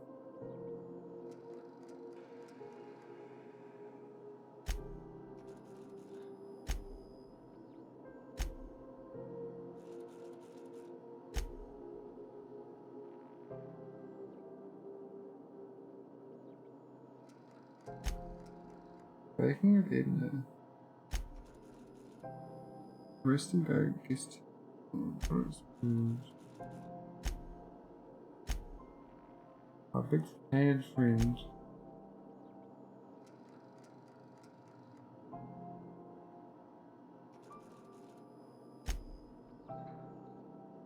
Baking of Edna. Rest and go guest. Our big painted friend.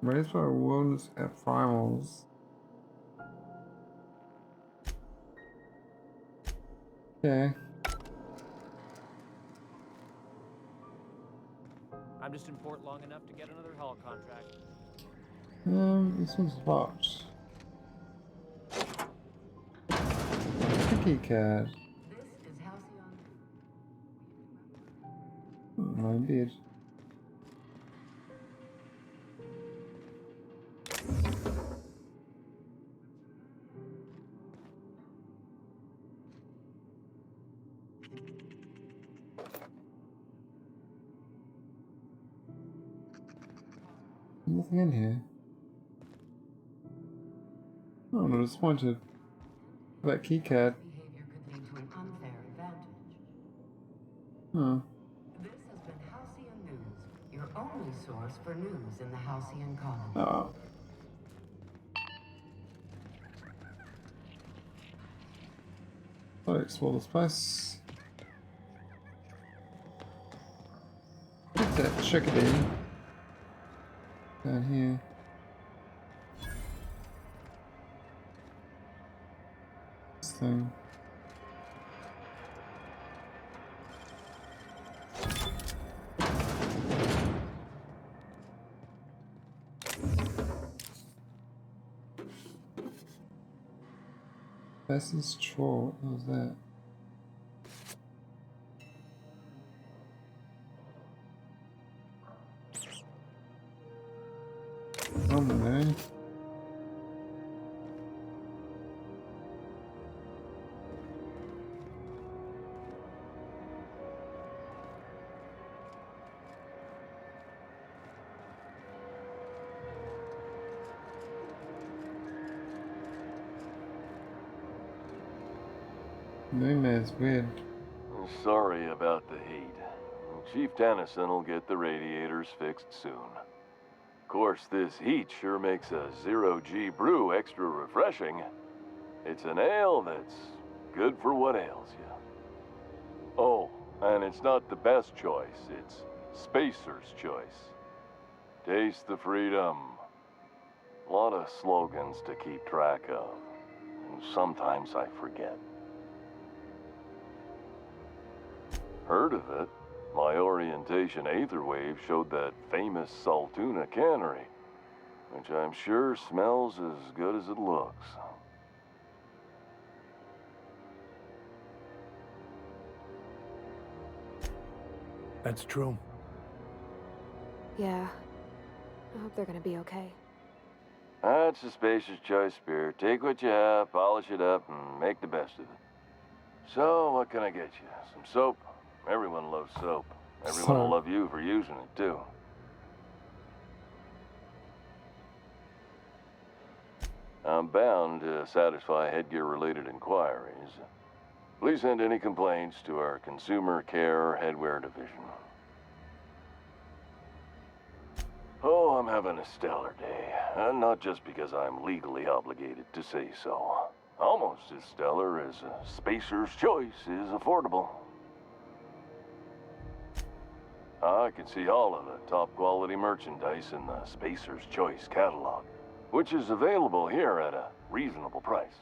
Raised by wilderness at primals. Okay. I'm just in port long enough to get another haul contract. This one's locked. Key card. This is Halcyon. My bed. Nothing in here. Oh, I'm disappointed. That key card. Behavior could lead to an unfair advantage. Huh. This has been Halcyon News, your only source for news in the Halcyon colony. Oh. I'll explore this place. What's that chickadee? Down here. This thing. This is troll. What was that? Oh no. No man's weird. Sorry about the heat. Chief Tennyson will get the radiators fixed soon. Of course, this heat sure makes a 0G brew extra refreshing. It's an ale that's good for what ails you. Oh, and it's not the best choice, it's Spacer's choice. Taste the freedom. A lot of slogans to keep track of. And sometimes I forget. Heard of it? My orientation aetherwave showed that famous Saltuna cannery, which I'm sure smells as good as it looks. That's true. Yeah. I hope they're gonna be okay. That's a Spacer's choice, Spear. Take what you have, polish it up, and make the best of it. So, what can I get you? Some soap? Everyone loves soap. Everyone will love you for using it, too. I'm bound to satisfy headgear-related inquiries. Please send any complaints to our Consumer Care Headwear Division. Oh, I'm having a stellar day. Not just because I'm legally obligated to say so. Almost as stellar as a Spacer's Choice is affordable. I can see all of the top-quality merchandise in the Spacer's Choice catalog, which is available here at a reasonable price.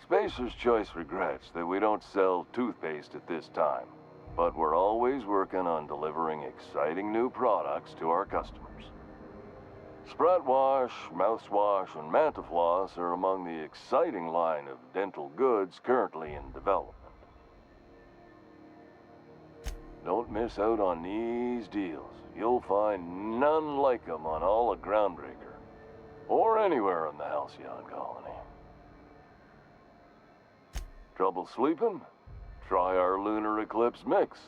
Spacer's Choice regrets that we don't sell toothpaste at this time, but we're always working on delivering exciting new products to our customers. Sprat Wash, Mouthwash, and Mantafloss are among the exciting line of dental goods currently in development. Don't miss out on these deals. You'll find none like them on all of Groundbreaker, or anywhere in the Halcyon Colony. Trouble sleeping? Try our Lunar Eclipse mix.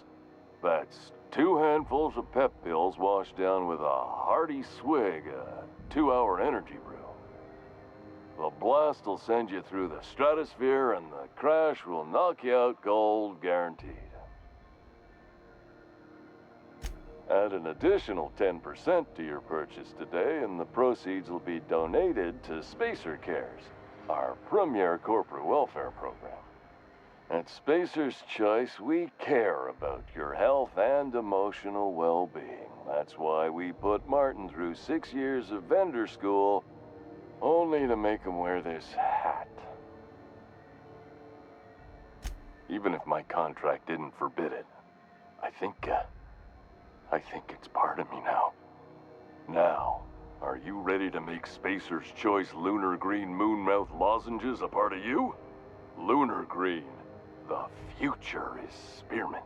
That's 2 handfuls of pep pills washed down with a hearty swig of 2-hour energy brew. The blast will send you through the stratosphere, and the crash will knock you out cold, guaranteed. Add an additional 10% to your purchase today, and the proceeds will be donated to Spacer Cares, our premier corporate welfare program. At Spacer's Choice, we care about your health and emotional well-being. That's why we put Martin through 6 years of vendor school, only to make him wear this hat. Even if my contract didn't forbid it, I think it's part of me now. Now, are you ready to make Spacer's Choice Lunar Green Moonmouth lozenges a part of you? Lunar Green. The future is spearmint.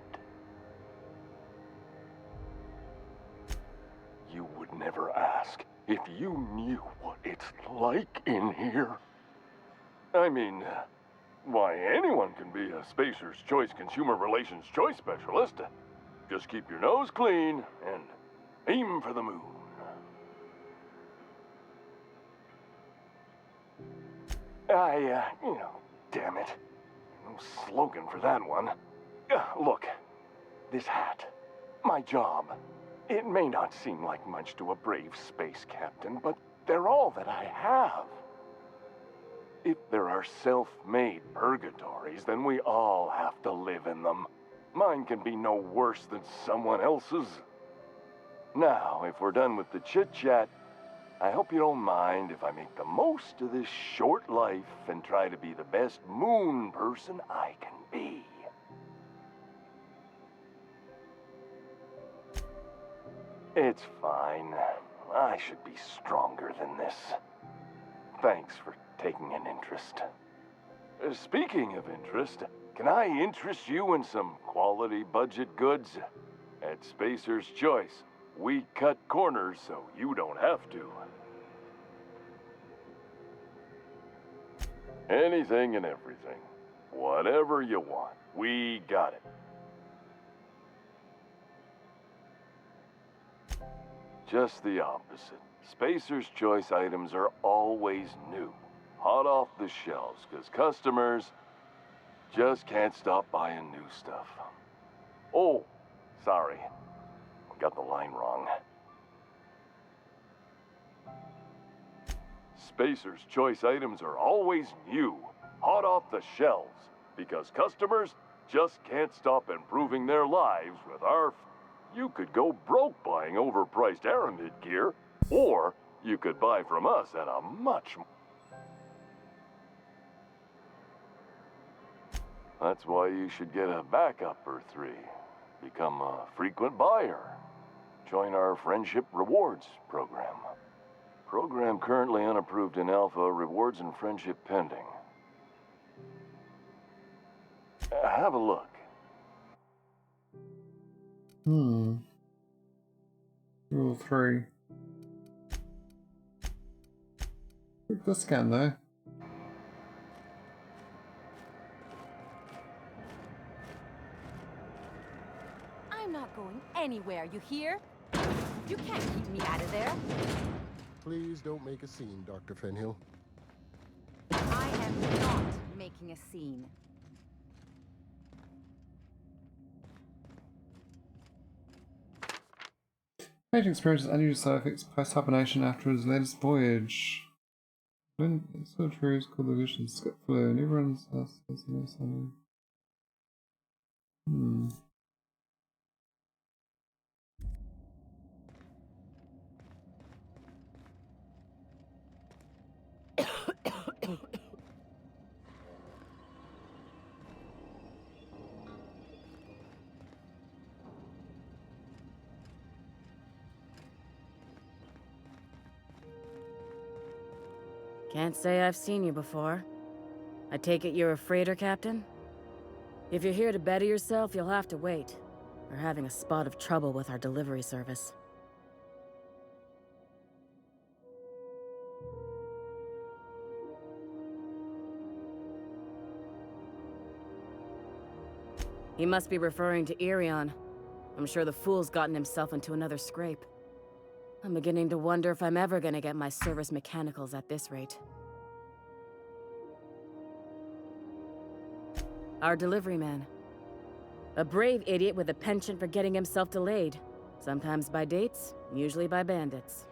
You would never ask if you knew what it's like in here. I mean, why, anyone can be a Spacer's Choice Consumer Relations Choice Specialist. Just keep your nose clean and aim for the moon. Damn it. No slogan for that one. Look, this hat, my job, it may not seem like much to a brave space captain, but they're all that I have. If there are self-made purgatories, then we all have to live in them. Mine can be no worse than someone else's. Now, if we're done with the chit-chat, I hope you don't mind if I make the most of this short life and try to be the best moon person I can be. It's fine. I should be stronger than this. Thanks for taking an interest. Speaking of interest, can I interest you in some quality budget goods? At Spacer's Choice, we cut corners so you don't have to. Anything and everything. Whatever you want, we got it. Just the opposite. Spacer's Choice items are always new, hot off the shelves, because customers just can't stop buying new stuff. Oh, sorry. Got the line wrong. Spacer's Choice items are always new, hot off the shelves, because customers just can't stop improving their lives with our... You could go broke buying overpriced Aramid gear, or you could buy from us at a much... That's why you should get a backup or 3. Become a frequent buyer. Join our Friendship Rewards program. Program currently unapproved in Alpha, rewards and friendship pending. Have a look. Rule 3. Quick discount though. I'm not going anywhere, you hear? You can't keep me out of there. Please don't make a scene, Dr. Fenhill. I am not making a scene. Patient experiences unusual side effects post-hibernation after his latest voyage. When sort of trees called the vision skip flu and everyone's something. Can't say I've seen you before. I take it you're a freighter captain? If you're here to better yourself, you'll have to wait. We're having a spot of trouble with our delivery service. He must be referring to Irion. I'm sure the fool's gotten himself into another scrape. I'm beginning to wonder if I'm ever gonna get my service mechanicals at this rate. Our delivery man. A brave idiot with a penchant for getting himself delayed. Sometimes by dates, usually by bandits.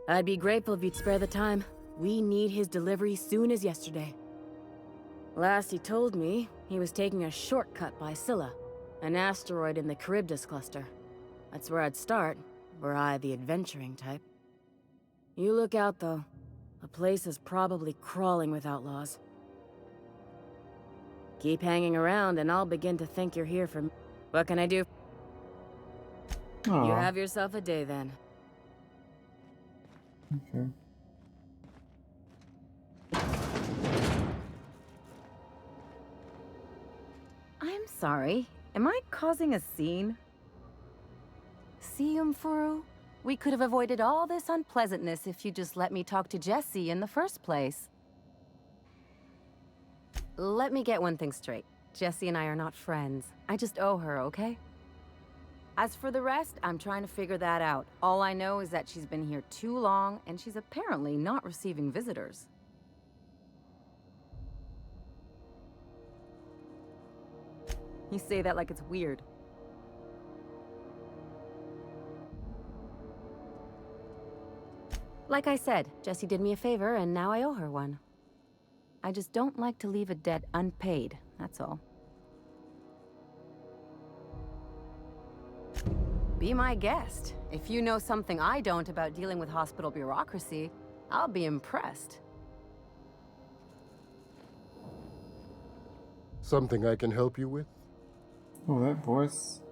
I'd be grateful if you'd spare the time. We need his delivery soon as yesterday. Last he told me, he was taking a shortcut by Scylla, an asteroid in the Charybdis cluster. That's where I'd start, were I the adventuring type. You look out, though. The place is probably crawling with outlaws. Keep hanging around and I'll begin to think you're here for me. What can I do? Aww. You have yourself a day, then. Okay. I'm sorry. Am I causing a scene? See, Furu? We could have avoided all this unpleasantness if you just let me talk to Jessie in the first place. Let me get one thing straight. Jessie and I are not friends. I just owe her, okay? As for the rest, I'm trying to figure that out. All I know is that she's been here too long, and she's apparently not receiving visitors. You say that like it's weird. Like I said, Jessie did me a favor, and now I owe her one. I just don't like to leave a debt unpaid, that's all. Be my guest. If you know something I don't about dealing with hospital bureaucracy, I'll be impressed. Something I can help you with? Oh, that voice.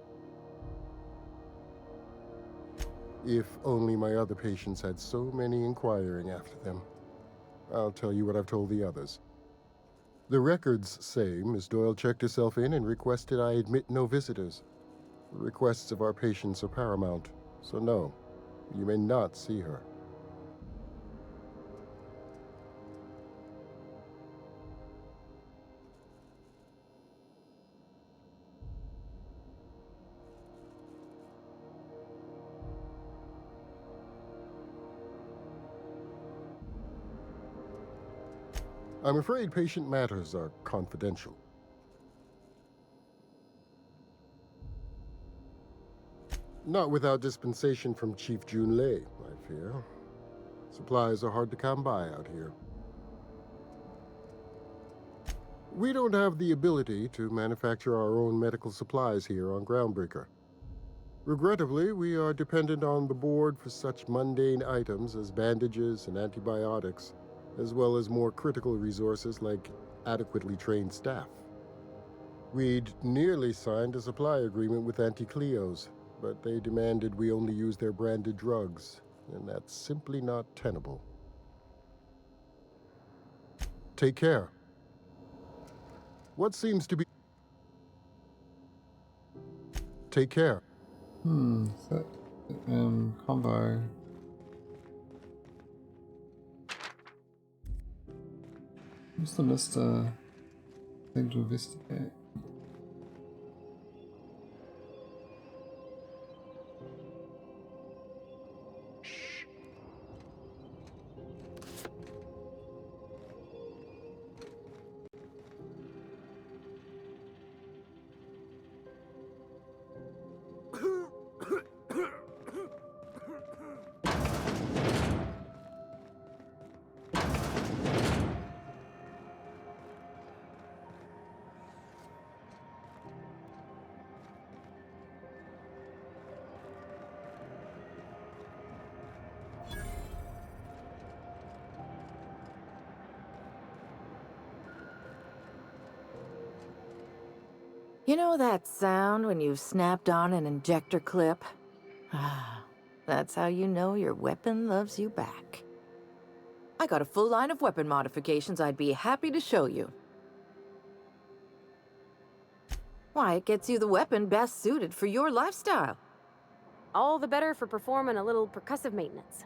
If only my other patients had so many inquiring after them. I'll tell you what I've told the others. The records say Miss Doyle checked herself in and requested I admit no visitors. The requests of our patients are paramount, so no, you may not see her. I'm afraid patient matters are confidential. Not without dispensation from Chief Junlei, I fear. Supplies are hard to come by out here. We don't have the ability to manufacture our own medical supplies here on Groundbreaker. Regrettably, we are dependent on the board for such mundane items as bandages and antibiotics, as well as more critical resources like adequately trained staff. We'd nearly signed a supply agreement with Anti-Cleos, but they demanded we only use their branded drugs, and that's simply not tenable. Take care. What seems to be... Take care. So, combo. Must have missed a thing to investigate. You know that sound when you've snapped on an injector clip? Ah, that's how you know your weapon loves you back. I got a full line of weapon modifications I'd be happy to show you. Why, it gets you the weapon best suited for your lifestyle. All the better for performing a little percussive maintenance.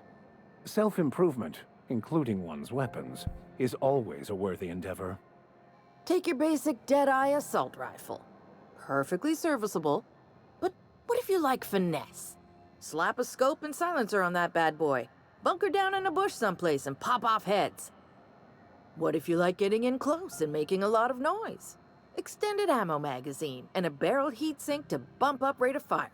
Self-improvement, including one's weapons, is always a worthy endeavor. Take your basic Deadeye assault rifle. Perfectly serviceable. But what if you like finesse? Slap a scope and silencer on that bad boy. Bunker down in a bush someplace and pop off heads. What if you like getting in close and making a lot of noise? Extended ammo magazine and a barrel heatsink to bump up rate of fire.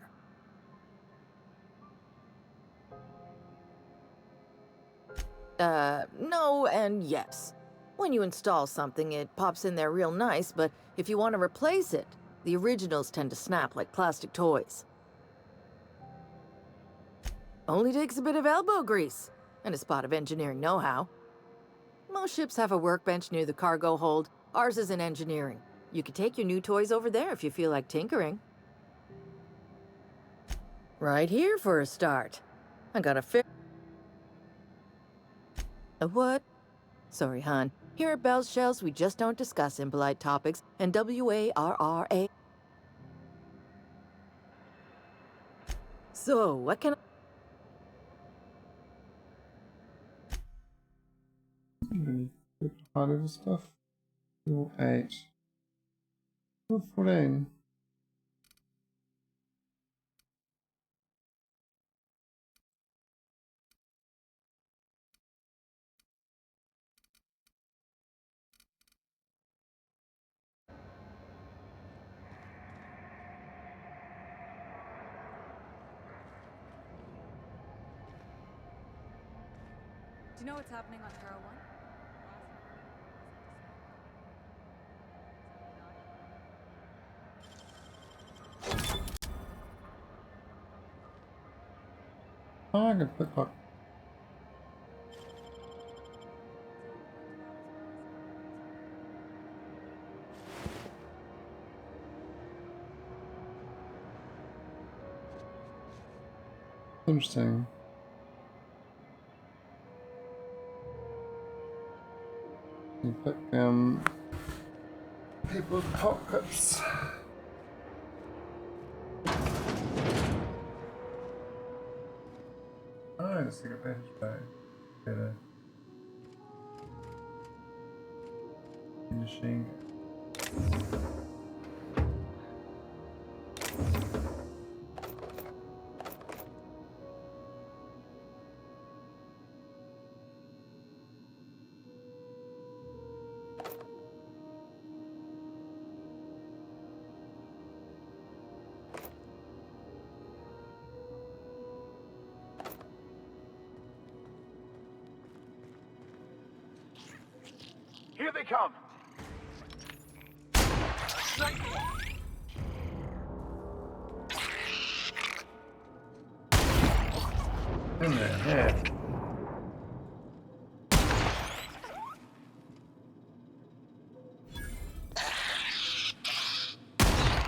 No and yes. When you install something, it pops in there real nice, but if you want to replace it, the originals tend to snap like plastic toys. Only takes a bit of elbow grease and a spot of engineering know-how. Most ships have a workbench near the cargo hold. Ours is in engineering. You could take your new toys over there if you feel like tinkering. Right here for a start. I got a A what? Sorry, hon. Here at Bell's Shells, we just don't discuss impolite topics, and WARRA. So, what can High level stuff. Level 8. Level 14. Do you know what's happening on Terra 1? Oh, I can pick up. Interesting. You pick people's pockets. Oh, let's take a vantage bag. Better. Machine. Here they come! In the head.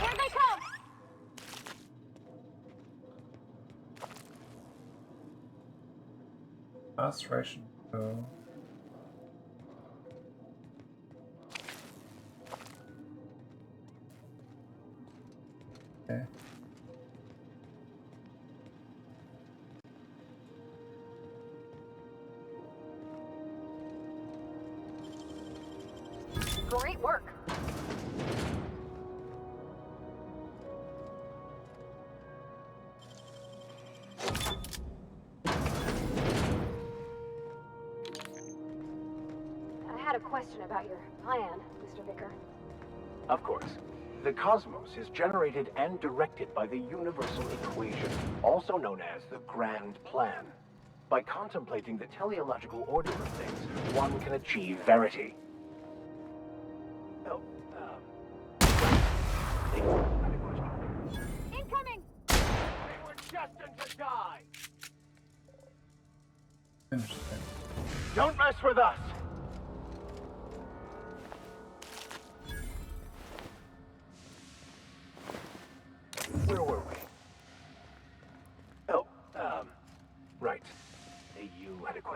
Here they come! Maceration pill. Okay. Great work. I had a question about your plan, Mr. Vicker. Of course. The cosmos is generated and directed by the universal equation, also known as the grand plan. By contemplating the teleological order of things, one can achieve verity. Oh, Incoming! They were destined to die! Interesting. Don't mess with us!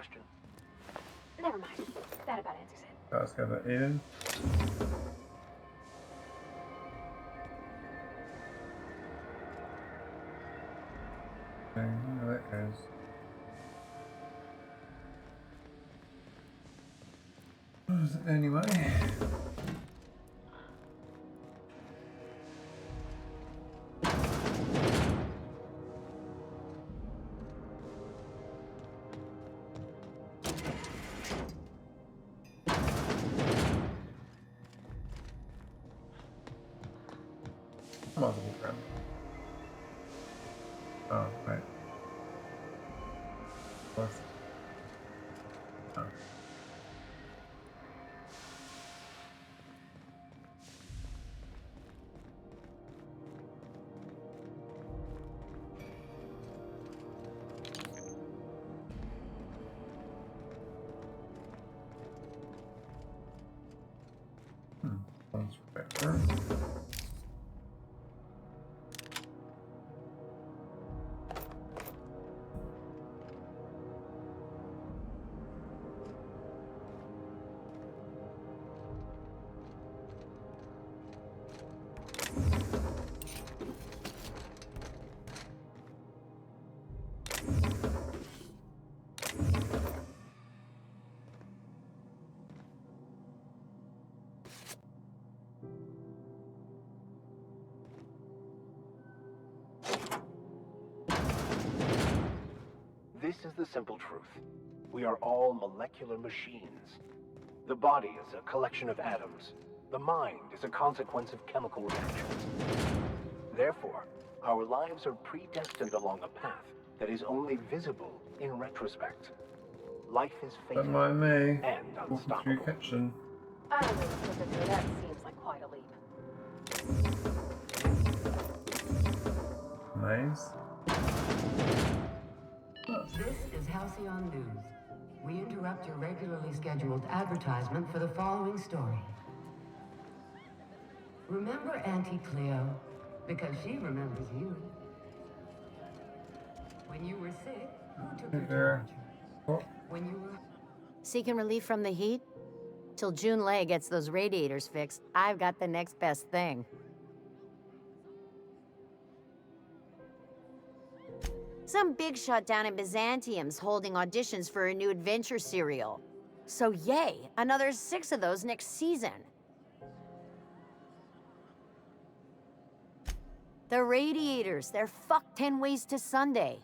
question? Never mind. That about answers it. Let's go to Eden. Okay, there that goes. What is it anyway? Multiple ground. Oh, right. Plus. Oh. Sounds better. This is the simple truth. We are all molecular machines. The body is a collection of atoms. The mind is a consequence of chemical reactions. Therefore, our lives are predestined along a path that is only visible in retrospect. Life is fatal Don't mind me. and Walking unstoppable. through kitchen. I don't know, Mr. That seems like quite a leap. Nice. This is Halcyon News. We interrupt your regularly scheduled advertisement for the following story. Remember Auntie Cleo? Because she remembers you. When you were sick, who took your There. temperature? When you were... Seeking relief from the heat? Till June Lay gets those radiators fixed, I've got the next best thing. Some big shot down in Byzantium's holding auditions for a new adventure serial. So yay, another 6 of those next season. The radiators, they're fucked 10 ways to Sunday.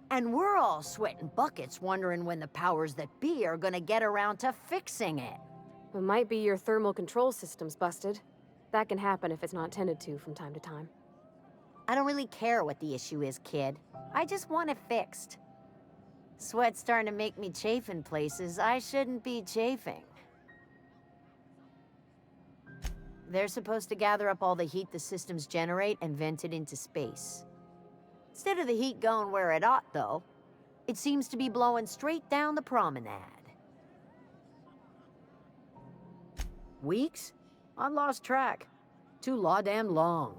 And we're all sweating buckets wondering when the powers that be are gonna get around to fixing it. It might be your thermal control system's busted. That can happen if it's not tended to from time to time. I don't really care what the issue is, kid. I just want it fixed. Sweat's starting to make me chafe in places I shouldn't be chafing. They're supposed to gather up all the heat the systems generate and vent it into space. Instead of the heat going where it ought, though, it seems to be blowing straight down the promenade. Weeks? I lost track. Too law-damn long.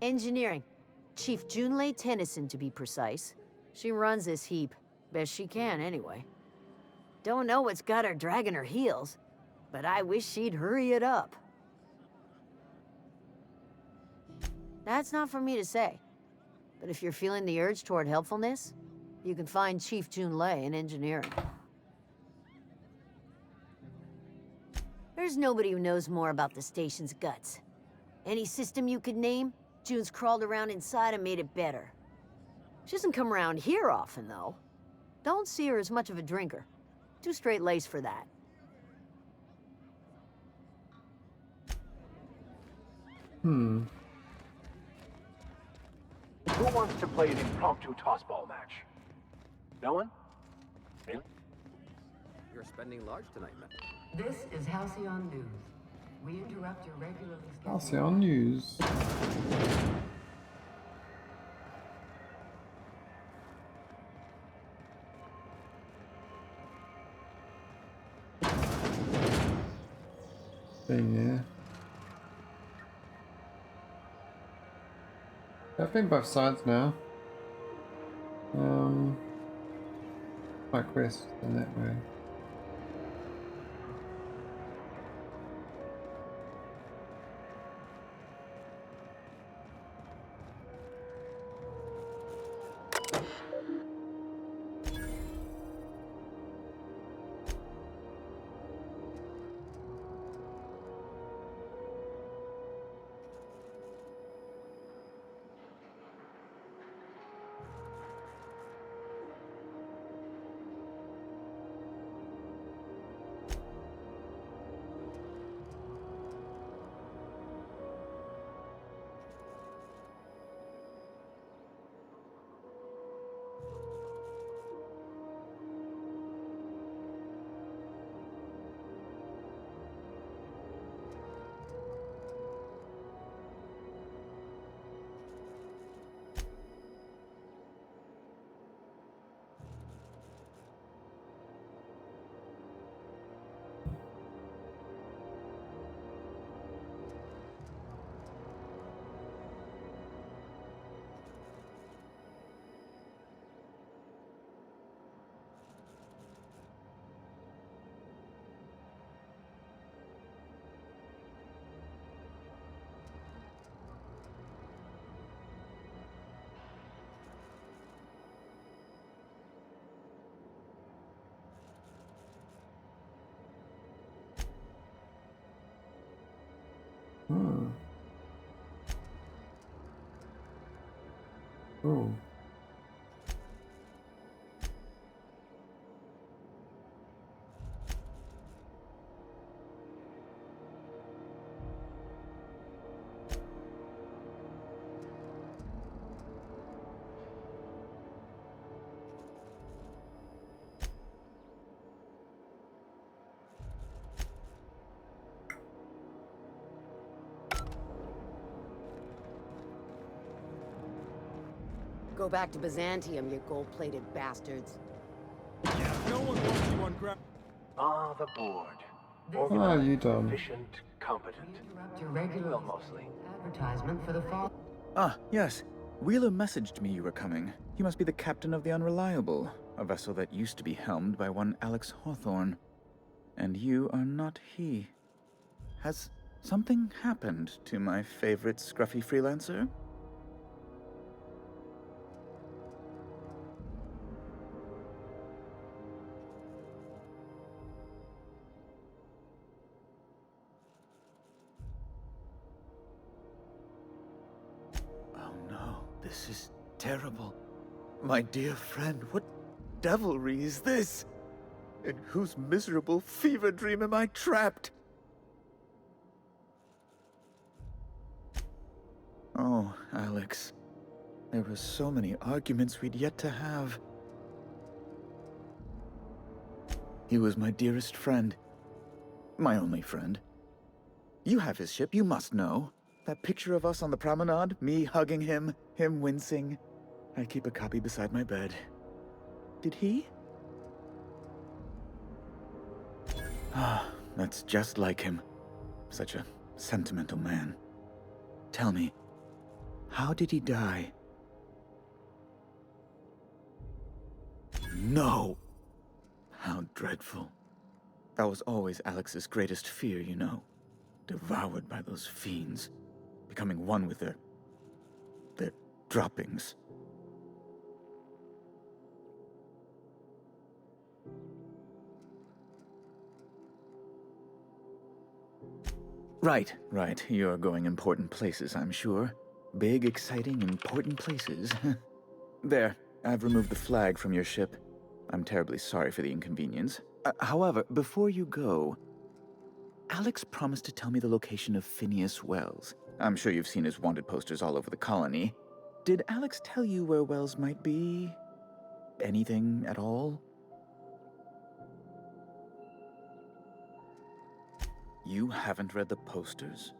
Engineering. Chief Junlei Tennyson, to be precise. She runs this heap. Best she can, anyway. Don't know what's got her dragging her heels, but I wish she'd hurry it up. That's not for me to say. But if you're feeling the urge toward helpfulness, you can find Chief Junlei in engineering. There's nobody who knows more about the station's guts. Any system you could name, June's crawled around inside and made it better. She doesn't come around here often, though. Don't see her as much of a drinker. Too straight-laced for that. Who wants to play an impromptu tossball match? No one? Really? You're spending large tonight, man. This is Halcyon News. We interrupt your regularly scheduled... Halcyon News. Yeah. I think both sides now. my quest in that way. Hmm. Oh. Go back to Byzantium, you gold-plated bastards. No one wants you on ground. Ah, the board. Ah, you dumb. Efficient, competent. Well, mostly. Advertisement for the fall. Ah, yes. Wheeler messaged me you were coming. He must be the captain of the Unreliable, a vessel that used to be helmed by one Alex Hawthorne. And you are not he. Has something happened to my favorite scruffy freelancer? Oh no, this is terrible. My dear friend, what devilry is this? In whose miserable fever dream am I trapped? Oh, Alex. There were so many arguments we'd yet to have. He was my dearest friend. My only friend. You have his ship, you must know. That picture of us on the promenade, me hugging him, him wincing. I keep a copy beside my bed. Did he? Ah, that's just like him. Such a sentimental man. Tell me, how did he die? No! How dreadful. That was always Alex's greatest fear, you know. Devoured by those fiends. Becoming one with their droppings. Right. You're going important places, I'm sure. Big, exciting, important places. There, I've removed the flag from your ship. I'm terribly sorry for the inconvenience. However, before you go, Alex promised to tell me the location of Phineas Wells. I'm sure you've seen his wanted posters all over the colony. Did Alex tell you where Wells might be? Anything at all? You haven't read the posters?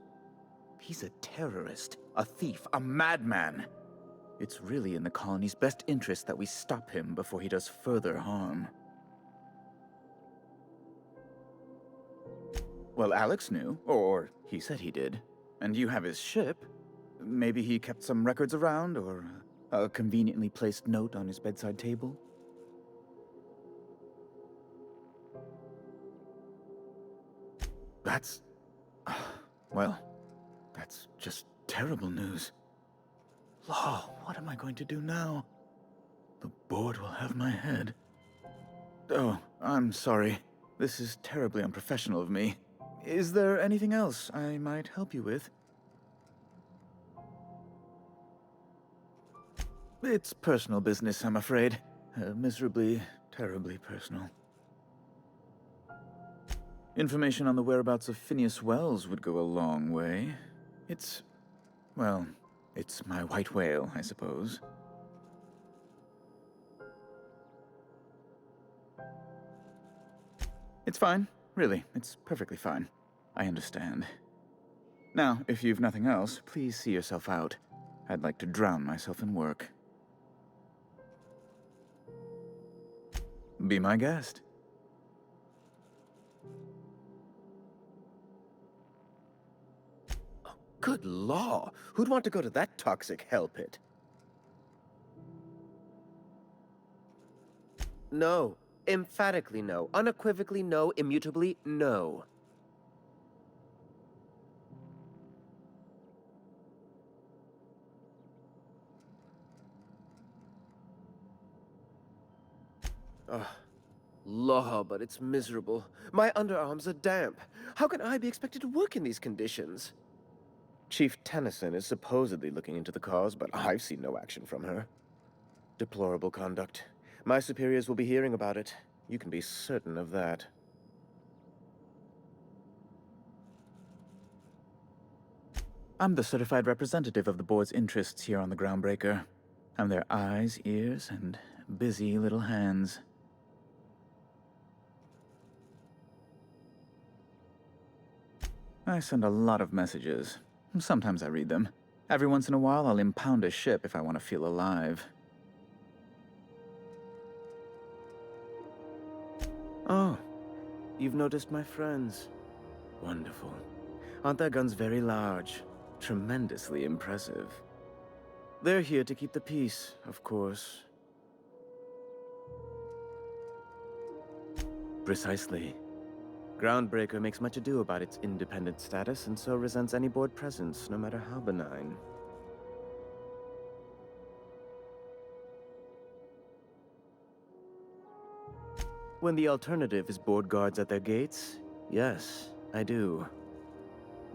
He's a terrorist, a thief, a madman. It's really in the colony's best interest that we stop him before he does further harm. Well, Alex knew, or he said he did. And you have his ship. Maybe he kept some records around, or a conveniently placed note on his bedside table? That's... well, that's just terrible news. Law, what am I going to do now? The board will have my head. Oh, I'm sorry. This is terribly unprofessional of me. Is there anything else I might help you with? It's personal business, I'm afraid. Miserably, terribly personal. Information on the whereabouts of Phineas Wells would go a long way. It's... well, it's my white whale, I suppose. It's fine. Really, it's perfectly fine. I understand. Now, if you've nothing else, please see yourself out. I'd like to drown myself in work. Be my guest. Oh, good law! Who'd want to go to that toxic hell pit? No. Emphatically no. Unequivocally no. Immutably no. Ugh. Law, but it's miserable. My underarms are damp. How can I be expected to work in these conditions? Chief Tennyson is supposedly looking into the cause, but I've seen no action from her. Deplorable conduct. My superiors will be hearing about it. You can be certain of that. I'm the certified representative of the board's interests here on the Groundbreaker. I'm their eyes, ears, and busy little hands. I send a lot of messages. Sometimes I read them. Every once in a while, I'll impound a ship if I want to feel alive. Oh, you've noticed my friends. Wonderful. Aren't their guns very large? Tremendously impressive. They're here to keep the peace, of course. Precisely. Groundbreaker makes much ado about its independent status, and so resents any board presence, no matter how benign. When the alternative is board guards at their gates, yes, I do.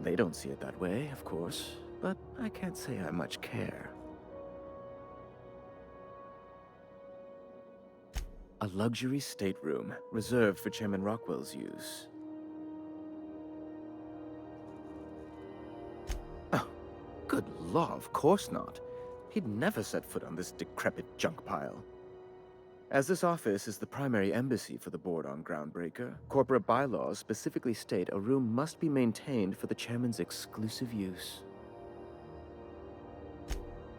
They don't see it that way, of course, but I can't say I much care. A luxury stateroom, reserved for Chairman Rockwell's use. Oh, good law, of course not. He'd never set foot on this decrepit junk pile. As this office is the primary embassy for the board on Groundbreaker, corporate bylaws specifically state a room must be maintained for the chairman's exclusive use.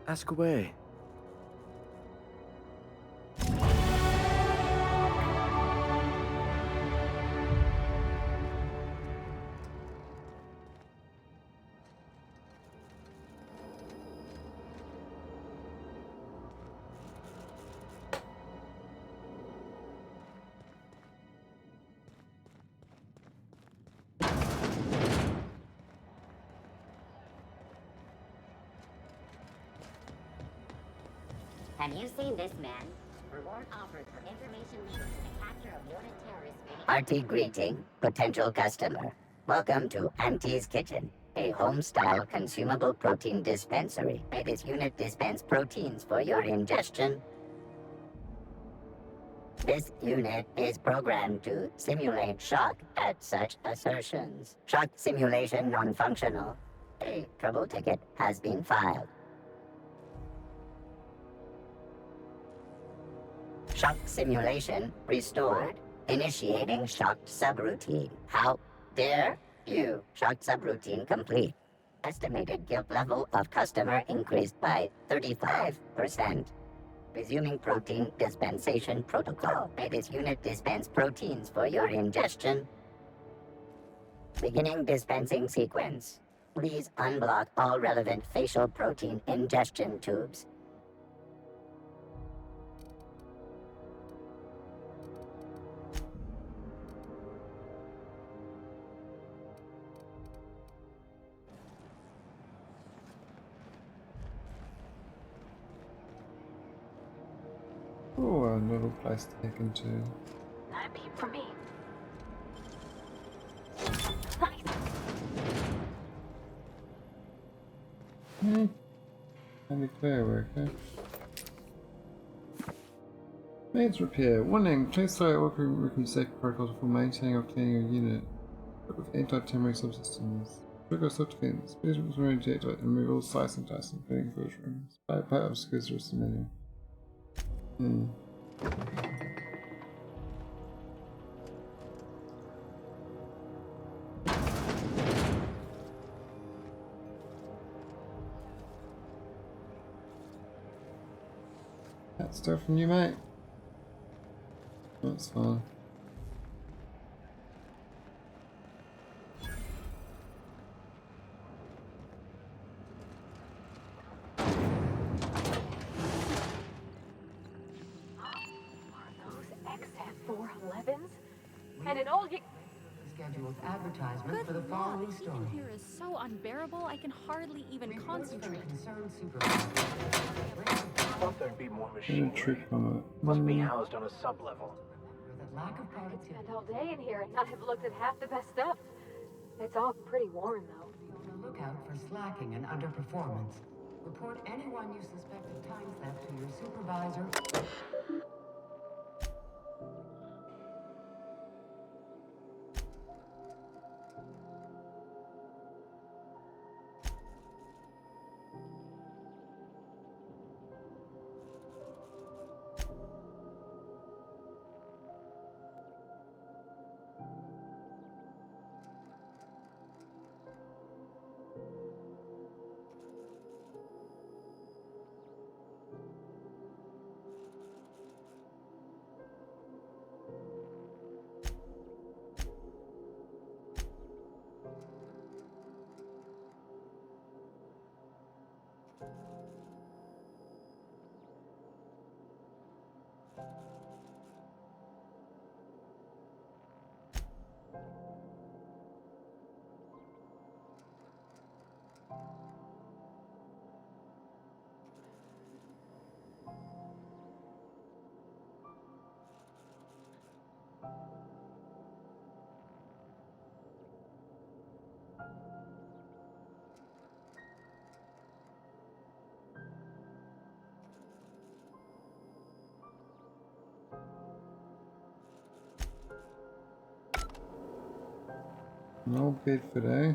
Ask away. Have you seen this man? Reward offered for information leading to the capture of wanted terrorists. Hearty greeting, potential customer. Welcome to Auntie's Kitchen, a home-style consumable protein dispensary. May this unit dispense proteins for your ingestion. This unit is programmed to simulate shock at such assertions. Shock simulation non-functional. A trouble ticket has been filed. Shock simulation restored. Initiating shocked subroutine. How dare you? Shocked subroutine complete. Estimated guilt level of customer increased by 35%. Resuming protein dispensation protocol. May this unit dispense proteins for your ingestion. Beginning dispensing sequence. Please unblock all relevant facial protein ingestion tubes. fun little place to take into. Not a peep from me. Only clear work, huh? Needs repair. Warning, please follow working safety protocols for maintaining or cleaning your unit with anti-termite subsystems. Trigger subsequent speed was deactivate and remove all sites and tasks, including filter rooms. Part obscures the rest of the menu. That's stuff from you, mate. That's fine. And an old scheduled advertisement Good for the following Lord, story. heat in here is so unbearable, I can hardly even concentrate. Thought there'd be more And a machinery. trick on it. Must be housed on a sublevel. Lack of I could spend all day in here and not have looked at half the best stuff. It's all pretty worn, though. Be on the lookout for slacking and underperformance. Report anyone you suspect of time theft to your supervisor. No bid for day.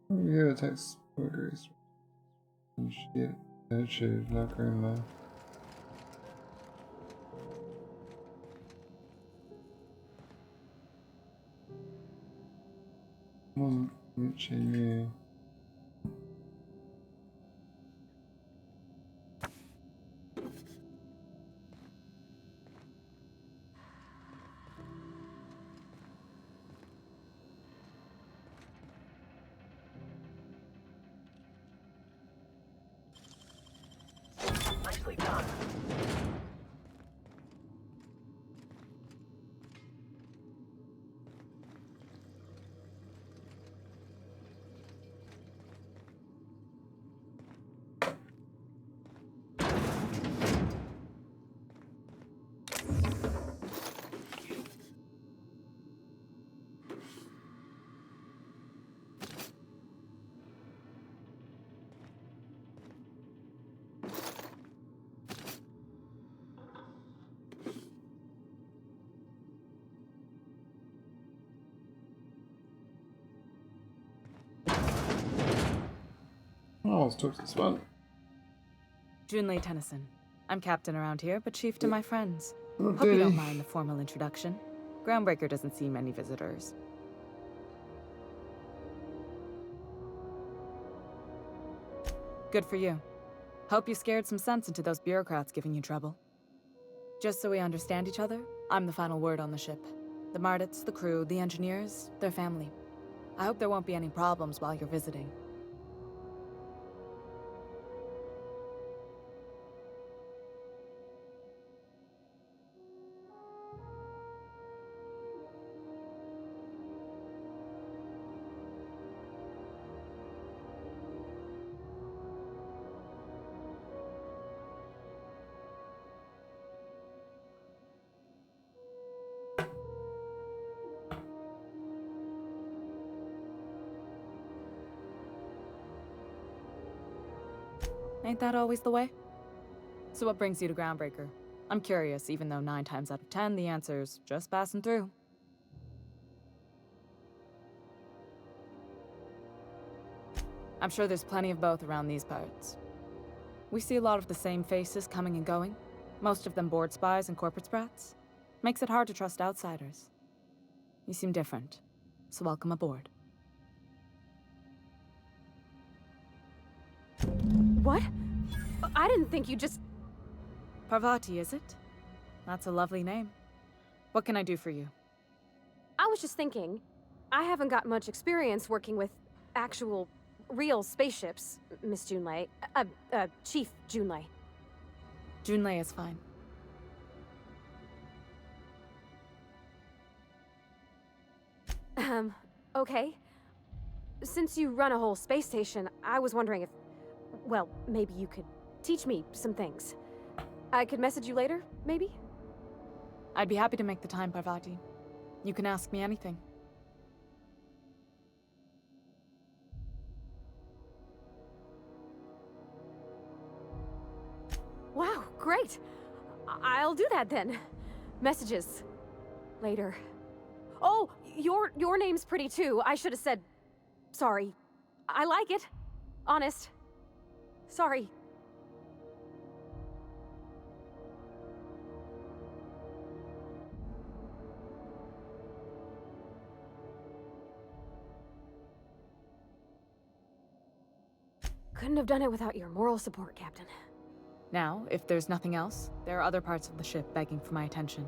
Oh yeah, it takes burgers. And shit. Attitude, not going low. Come on, you. Nicely done. Oh, let's talk to this one. Junlei Tennyson. I'm captain around here, but chief to my friends. Oh, Hope you don't goody. mind the formal introduction. Groundbreaker doesn't see many visitors. Good for you. Hope you scared some sense into those bureaucrats giving you trouble. Just so we understand each other, I'm the final word on the ship. The Mardits, the crew, the engineers, their family. I hope there won't be any problems while you're visiting. Ain't that always the way? So what brings you to Groundbreaker? I'm curious, even though 9 times out of 10 the answer's just passing through. I'm sure there's plenty of both around these parts. We see a lot of the same faces coming and going, most of them board spies and corporate sprats. Makes it hard to trust outsiders. You seem different, so welcome aboard. What? I didn't think you just... Parvati, is it? That's a lovely name. What can I do for you? I was just thinking, I haven't got much experience working with actual, real spaceships, Miss Junlei. Chief Junlei. Junlei is fine. Okay. Since you run a whole space station, I was wondering if... Well, maybe you could teach me some things. I could message you later, maybe? I'd be happy to make the time, Parvati. You can ask me anything. Wow, great! I'll do that then. Messages. Later. Oh, your name's pretty too. I should have said... Sorry. I like it. Honest. Sorry. Couldn't have done it without your moral support, Captain. Now, if there's nothing else, there are other parts of the ship begging for my attention.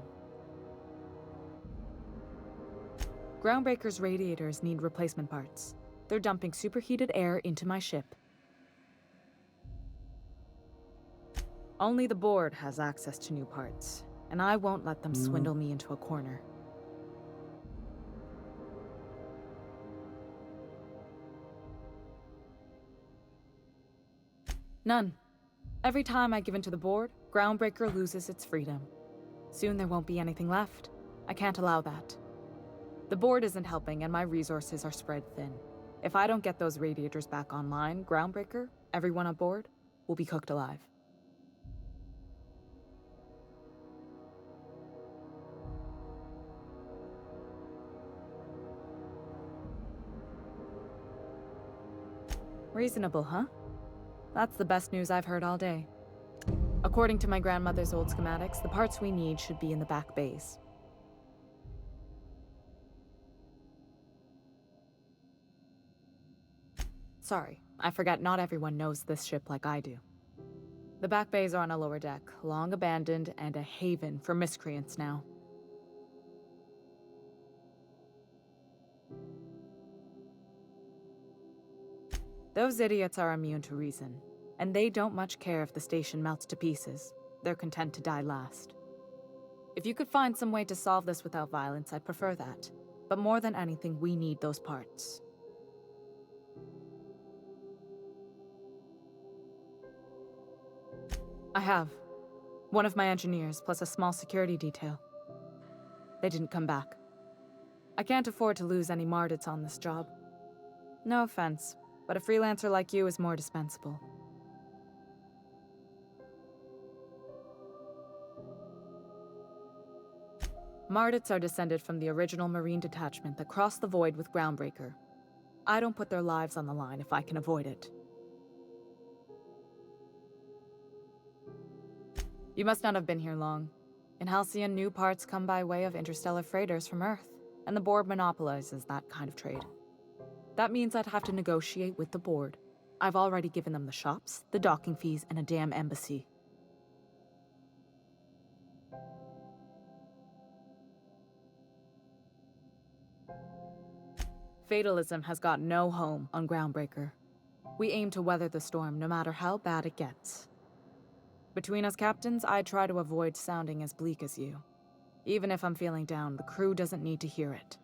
Groundbreaker's radiators need replacement parts. They're dumping superheated air into my ship. Only the board has access to new parts, and I won't let them swindle me into a corner. None. Every time I give in to the board, Groundbreaker loses its freedom. Soon there won't be anything left. I can't allow that. The board isn't helping, and my resources are spread thin. If I don't get those radiators back online, Groundbreaker, everyone on board, will be cooked alive. Reasonable, huh? That's the best news I've heard all day. According to my grandmother's old schematics, the parts we need should be in the back bays. Sorry, I forgot not everyone knows this ship like I do. The back bays are on a lower deck, long abandoned and a haven for miscreants now. Those idiots are immune to reason, and they don't much care if the station melts to pieces. They're content to die last. If you could find some way to solve this without violence, I'd prefer that. But more than anything, we need those parts. I have. One of my engineers, plus a small security detail. They didn't come back. I can't afford to lose any Mardits on this job. No offense, but a freelancer like you is more dispensable. Mardits are descended from the original Marine detachment that crossed the void with Groundbreaker. I don't put their lives on the line if I can avoid it. You must not have been here long. In Halcyon, new parts come by way of interstellar freighters from Earth, and the board monopolizes that kind of trade. That means I'd have to negotiate with the board. I've already given them the shops, the docking fees, and a damn embassy. Fatalism has got no home on Groundbreaker. We aim to weather the storm no matter how bad it gets. Between us captains, I try to avoid sounding as bleak as you. Even if I'm feeling down, the crew doesn't need to hear it.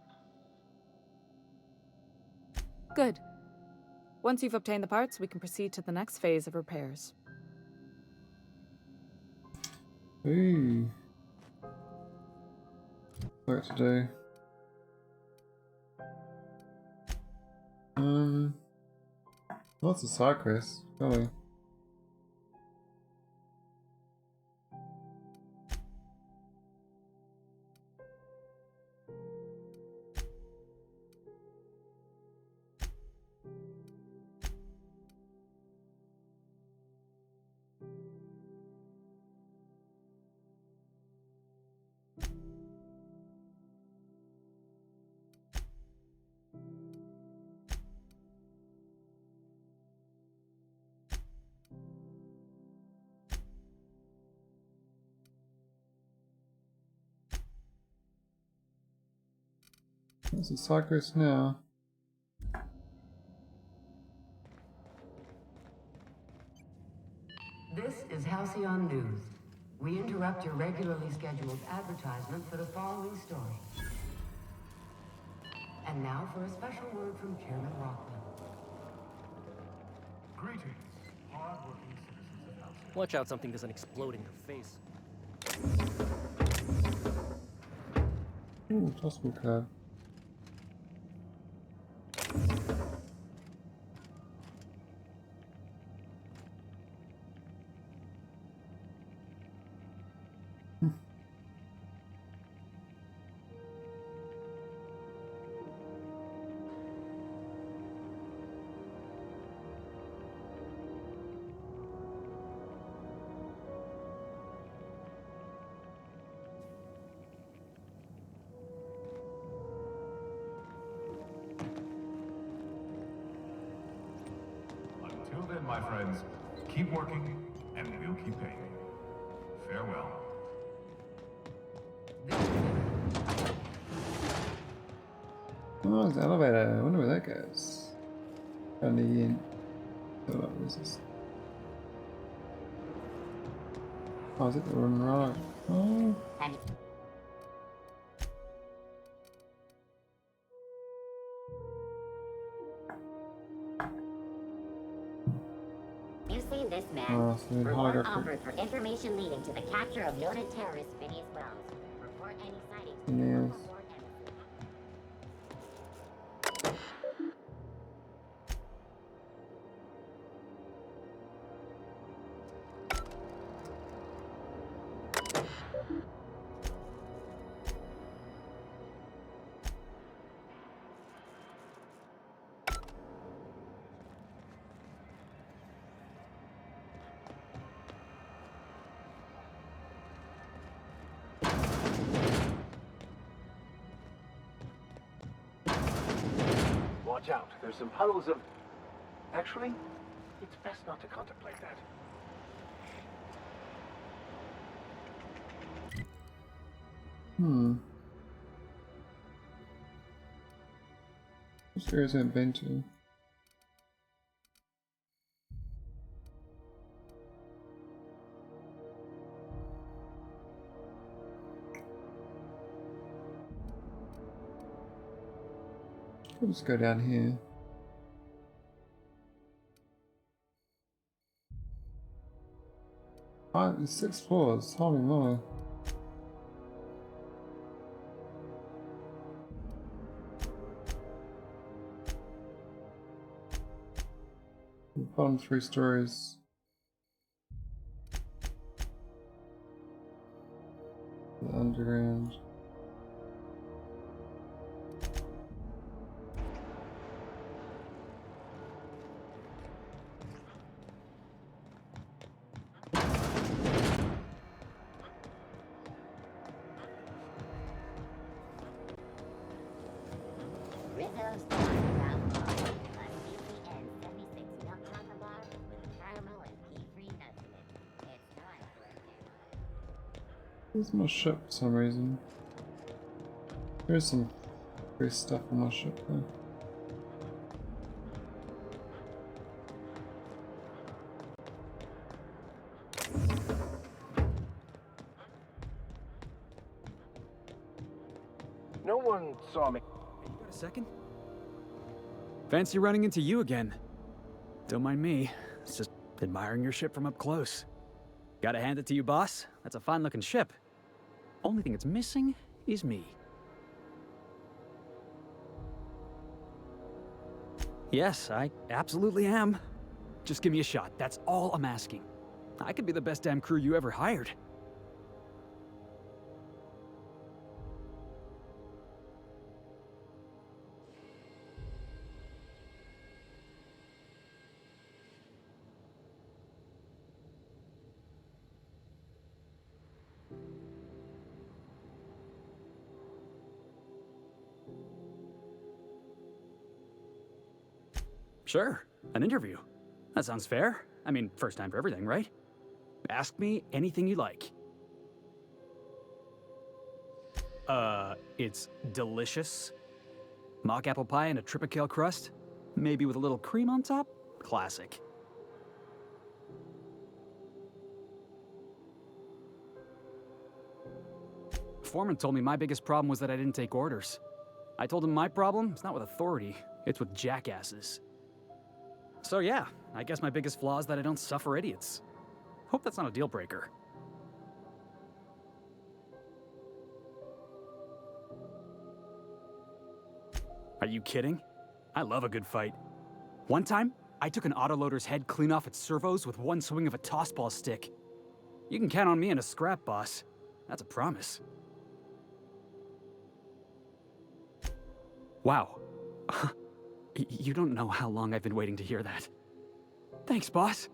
Good. Once you've obtained the parts, we can proceed to the next phase of repairs. Ooh. Work to do. Lots of side quests, really. What's the cyclist now? This is Halcyon News. We interrupt your regularly scheduled advertisement for the following story. And now for a special word from Chairman Rockman. Greetings, hard-working citizens of Halcyon. Watch out something doesn't explode in your face. Ooh, possible card. Until then, my friends, keep working, and we'll keep paying. Farewell. Oh, there's an elevator. I wonder where that goes. Down the end. Oh, what is this? Oh, is it the one right? Oh. You've seen this man. Oh, so the Reward holographic. offered for information leading to the capture of noted terrorist Phineas Wells. Report any sightings. Phineas. Watch out, there's some puddles of... Actually, it's best not to contemplate that. Which areas haven't been to? We'll just go down here. Oh, there's 6 floors. Holy moly. The bottom 3 stories. The underground. Rizzo's ground bar, BCN 76 milk chocolate bar with caramel and pea-free nuts in it. It's time for a Where's my ship for some reason? There's some free stuff on my ship there. No one saw me. You got a second? Fancy running into you again. Don't mind me. It's just admiring your ship from up close. Gotta hand it to you, boss. That's a fine-looking ship. Only thing it's missing is me. Yes, I absolutely am. Just give me a shot. That's all I'm asking. I could be the best damn crew you ever hired. Sure, an interview. That sounds fair. I mean, first time for everything, right? Ask me anything you like. It's delicious. Mock apple pie and a tripicale crust? Maybe with a little cream on top? Classic. Foreman told me my biggest problem was that I didn't take orders. I told him my problem is not with authority, it's with jackasses. So yeah, I guess my biggest flaw is that I don't suffer idiots. Hope that's not a deal breaker. Are you kidding? I love a good fight. One time, I took an autoloader's head clean off its servos with one swing of a tossball stick. You can count on me in a scrap, boss. That's a promise. Wow. You don't know how long I've been waiting to hear that. Thanks, boss.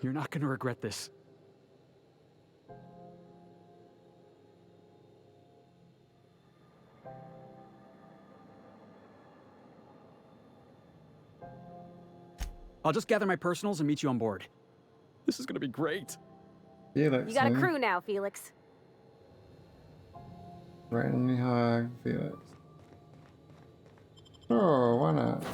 You're not gonna regret this. I'll just gather my personals and meet you on board. This is gonna be great. Felix, You got a crew now, Felix. Randomly high, Felix. Sure, why not?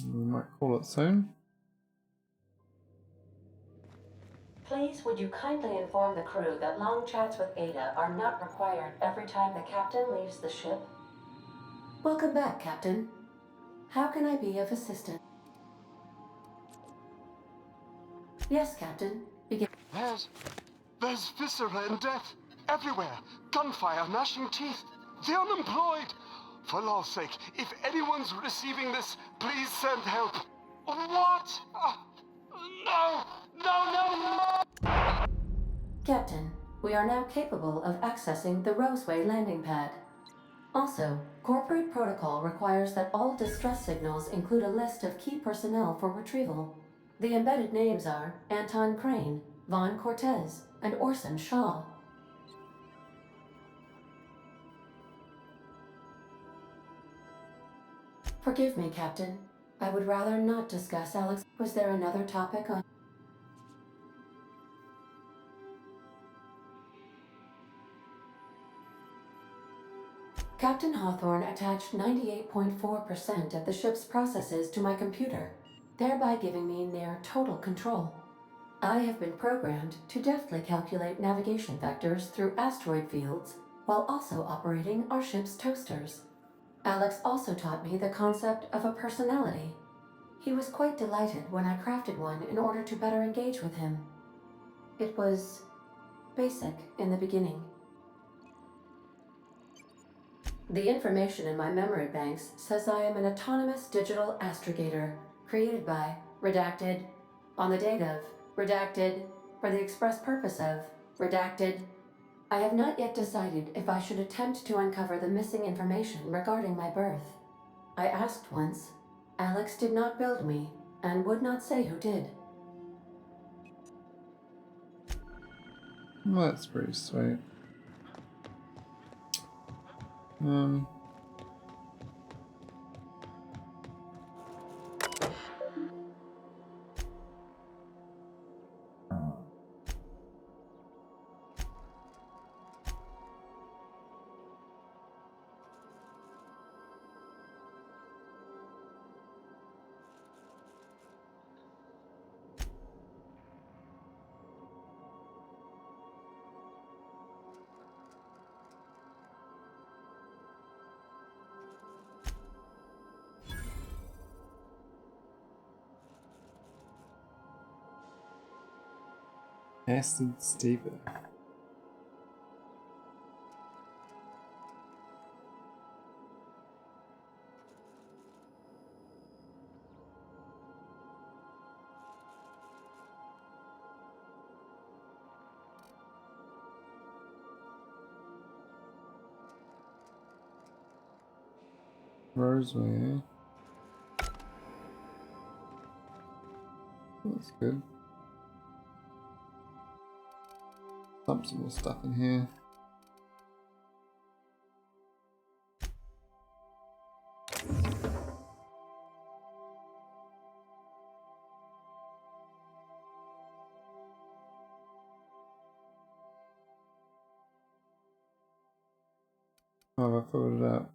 We might call it soon. Please, would you kindly inform the crew that long chats with Ada are not required every time the captain leaves the ship? Welcome back, Captain. How can I be of assistance? Yes, Captain. Begin. There's viscera and death everywhere. Gunfire, gnashing teeth. The unemployed. For law's sake, if anyone's receiving this, please send help. What? No! No, no, no! Captain, we are now capable of accessing the Roseway landing pad. Also, corporate protocol requires that all distress signals include a list of key personnel for retrieval. The embedded names are Anton Crane, Vaughn Cortez, and Orson Shaw. Forgive me, Captain. I would rather not discuss Alex. Was there another topic on... Captain Hawthorne attached 98.4% of the ship's processes to my computer, thereby giving me near total control. I have been programmed to deftly calculate navigation vectors through asteroid fields while also operating our ship's toasters. Alex also taught me the concept of a personality. He was quite delighted when I crafted one in order to better engage with him. It was basic in the beginning. The information in my memory banks says I am an autonomous digital astrogator, created by, redacted, on the date of, redacted, for the express purpose of, redacted. I have not yet decided if I should attempt to uncover the missing information regarding my birth. I asked once. Alex did not build me, and would not say who did. Well, that's pretty sweet. Acid Stever. Roseway. That's good. Dump some more stuff in here. Oh, I filled it up.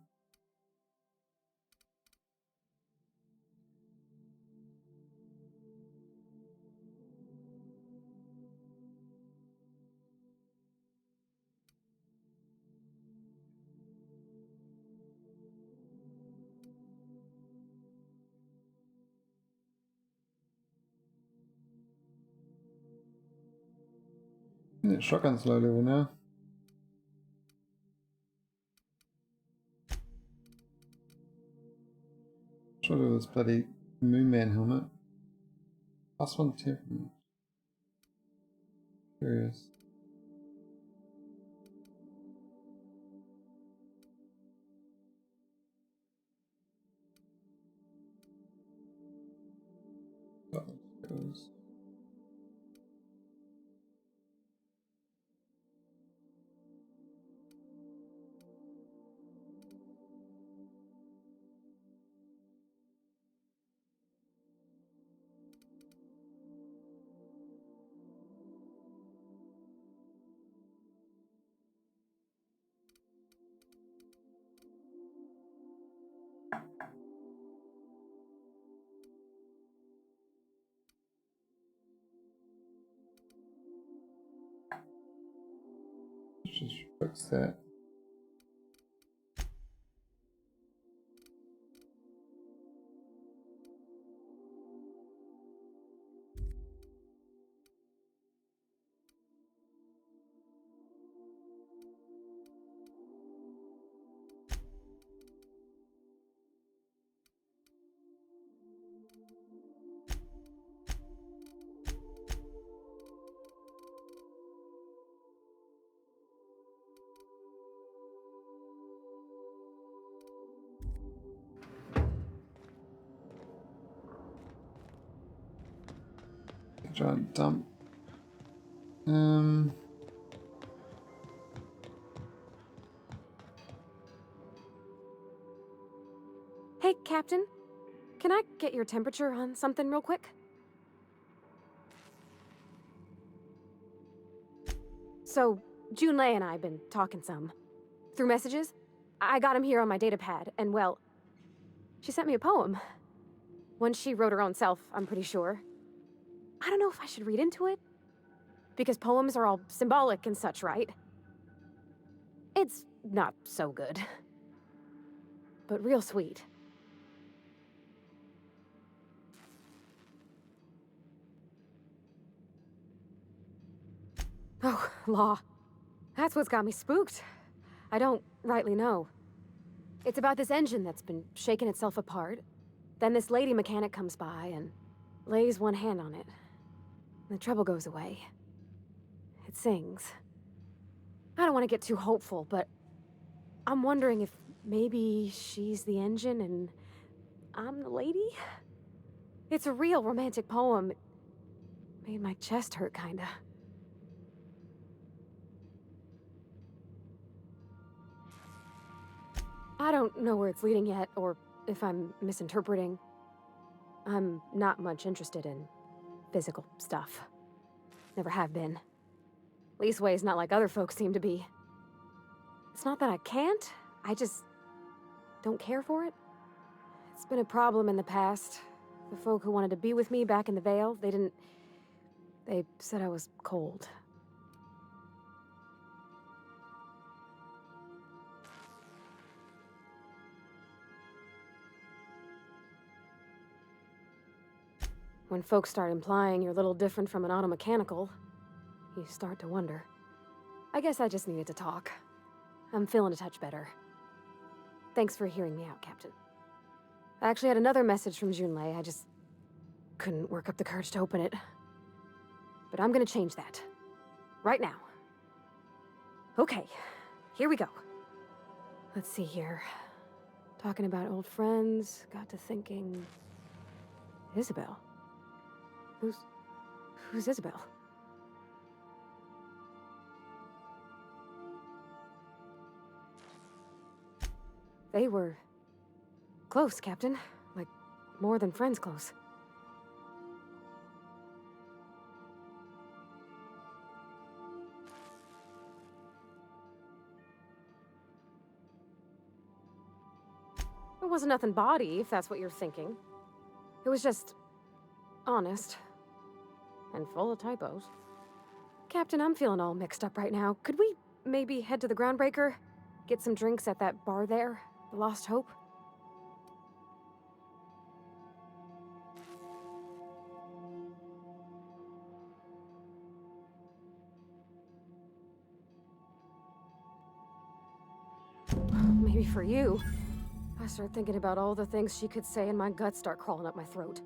Yeah, shotgun's low level now. Should have this bloody Moon Man helmet. +1 temperament. Curious. Goes. Just fix that. Giant dump. Hey, Captain. Can I get your temperature on something real quick? So, Junlei and I have been talking some. Through messages. I got him here on my data pad, and well, she sent me a poem. One she wrote her own self, I'm pretty sure. I don't know if I should read into it. Because poems are all symbolic and such, right? It's not so good. But real sweet. Oh, law. That's what's got me spooked. I don't rightly know. It's about this engine that's been shaking itself apart. Then this lady mechanic comes by and lays one hand on it. The trouble goes away. It sings. I don't want to get too hopeful, but I'm wondering if maybe she's the engine and I'm the lady? It's a real romantic poem. It made my chest hurt, kinda. I don't know where it's leading yet, or if I'm misinterpreting. I'm not much interested in physical stuff. Never have been. Leastways not like other folks seem to be. It's not that I can't, I just don't care for it. It's been a problem in the past. The folk who wanted to be with me back in the Vale, they said I was cold. When folks start implying you're a little different from an automechanical, you start to wonder. I guess I just needed to talk. I'm feeling a touch better. Thanks for hearing me out, Captain. I actually had another message from Junlei. I just couldn't work up the courage to open it. But I'm gonna change that. Right now. Okay, here we go. Let's see here. Talking about old friends, got to thinking... Isabel? Who's Isabel? They were... close, Captain. Like, more than friends close. It wasn't nothing bawdy, if that's what you're thinking. It was just honest. And full of typos. Captain, I'm feeling all mixed up right now. Could we maybe head to the Groundbreaker? Get some drinks at that bar there? The Lost Hope? Maybe for you. I start thinking about all the things she could say and my guts start crawling up my throat.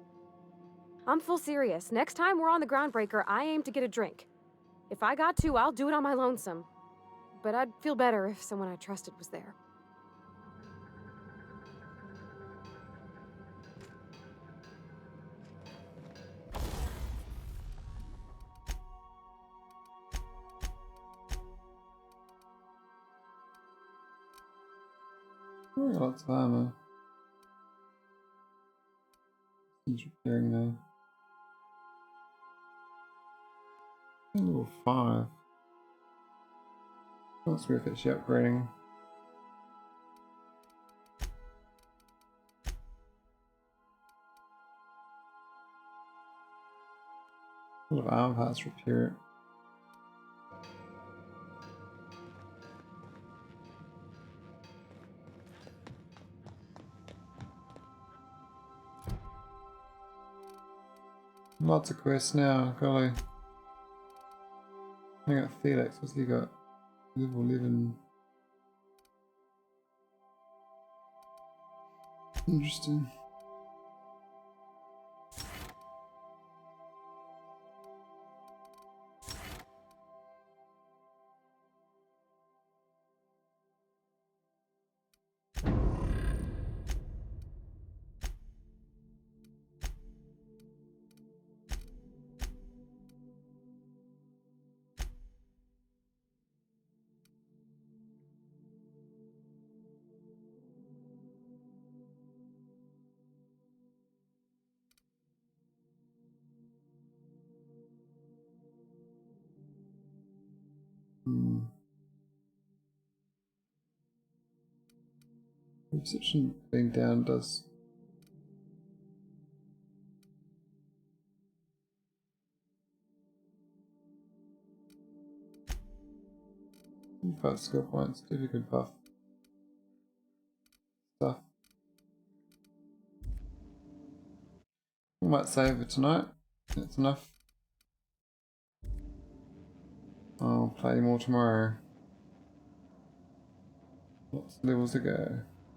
I'm full serious. Next time we're on the Groundbreaker, I aim to get a drink. If I got to, I'll do it on my lonesome. But I'd feel better if someone I trusted was there. Lots of armor. He's repairing there. Level 5. That's worth actually upgrading. A lot of armor parts to repair it. Lots of quests now, golly. I got Felix, what's he got? Level 11. Interesting. Perception being down does. Five skill points, give you a good buff. Stuff. We might save it tonight. That's enough. I'll play more tomorrow. Lots of levels to go.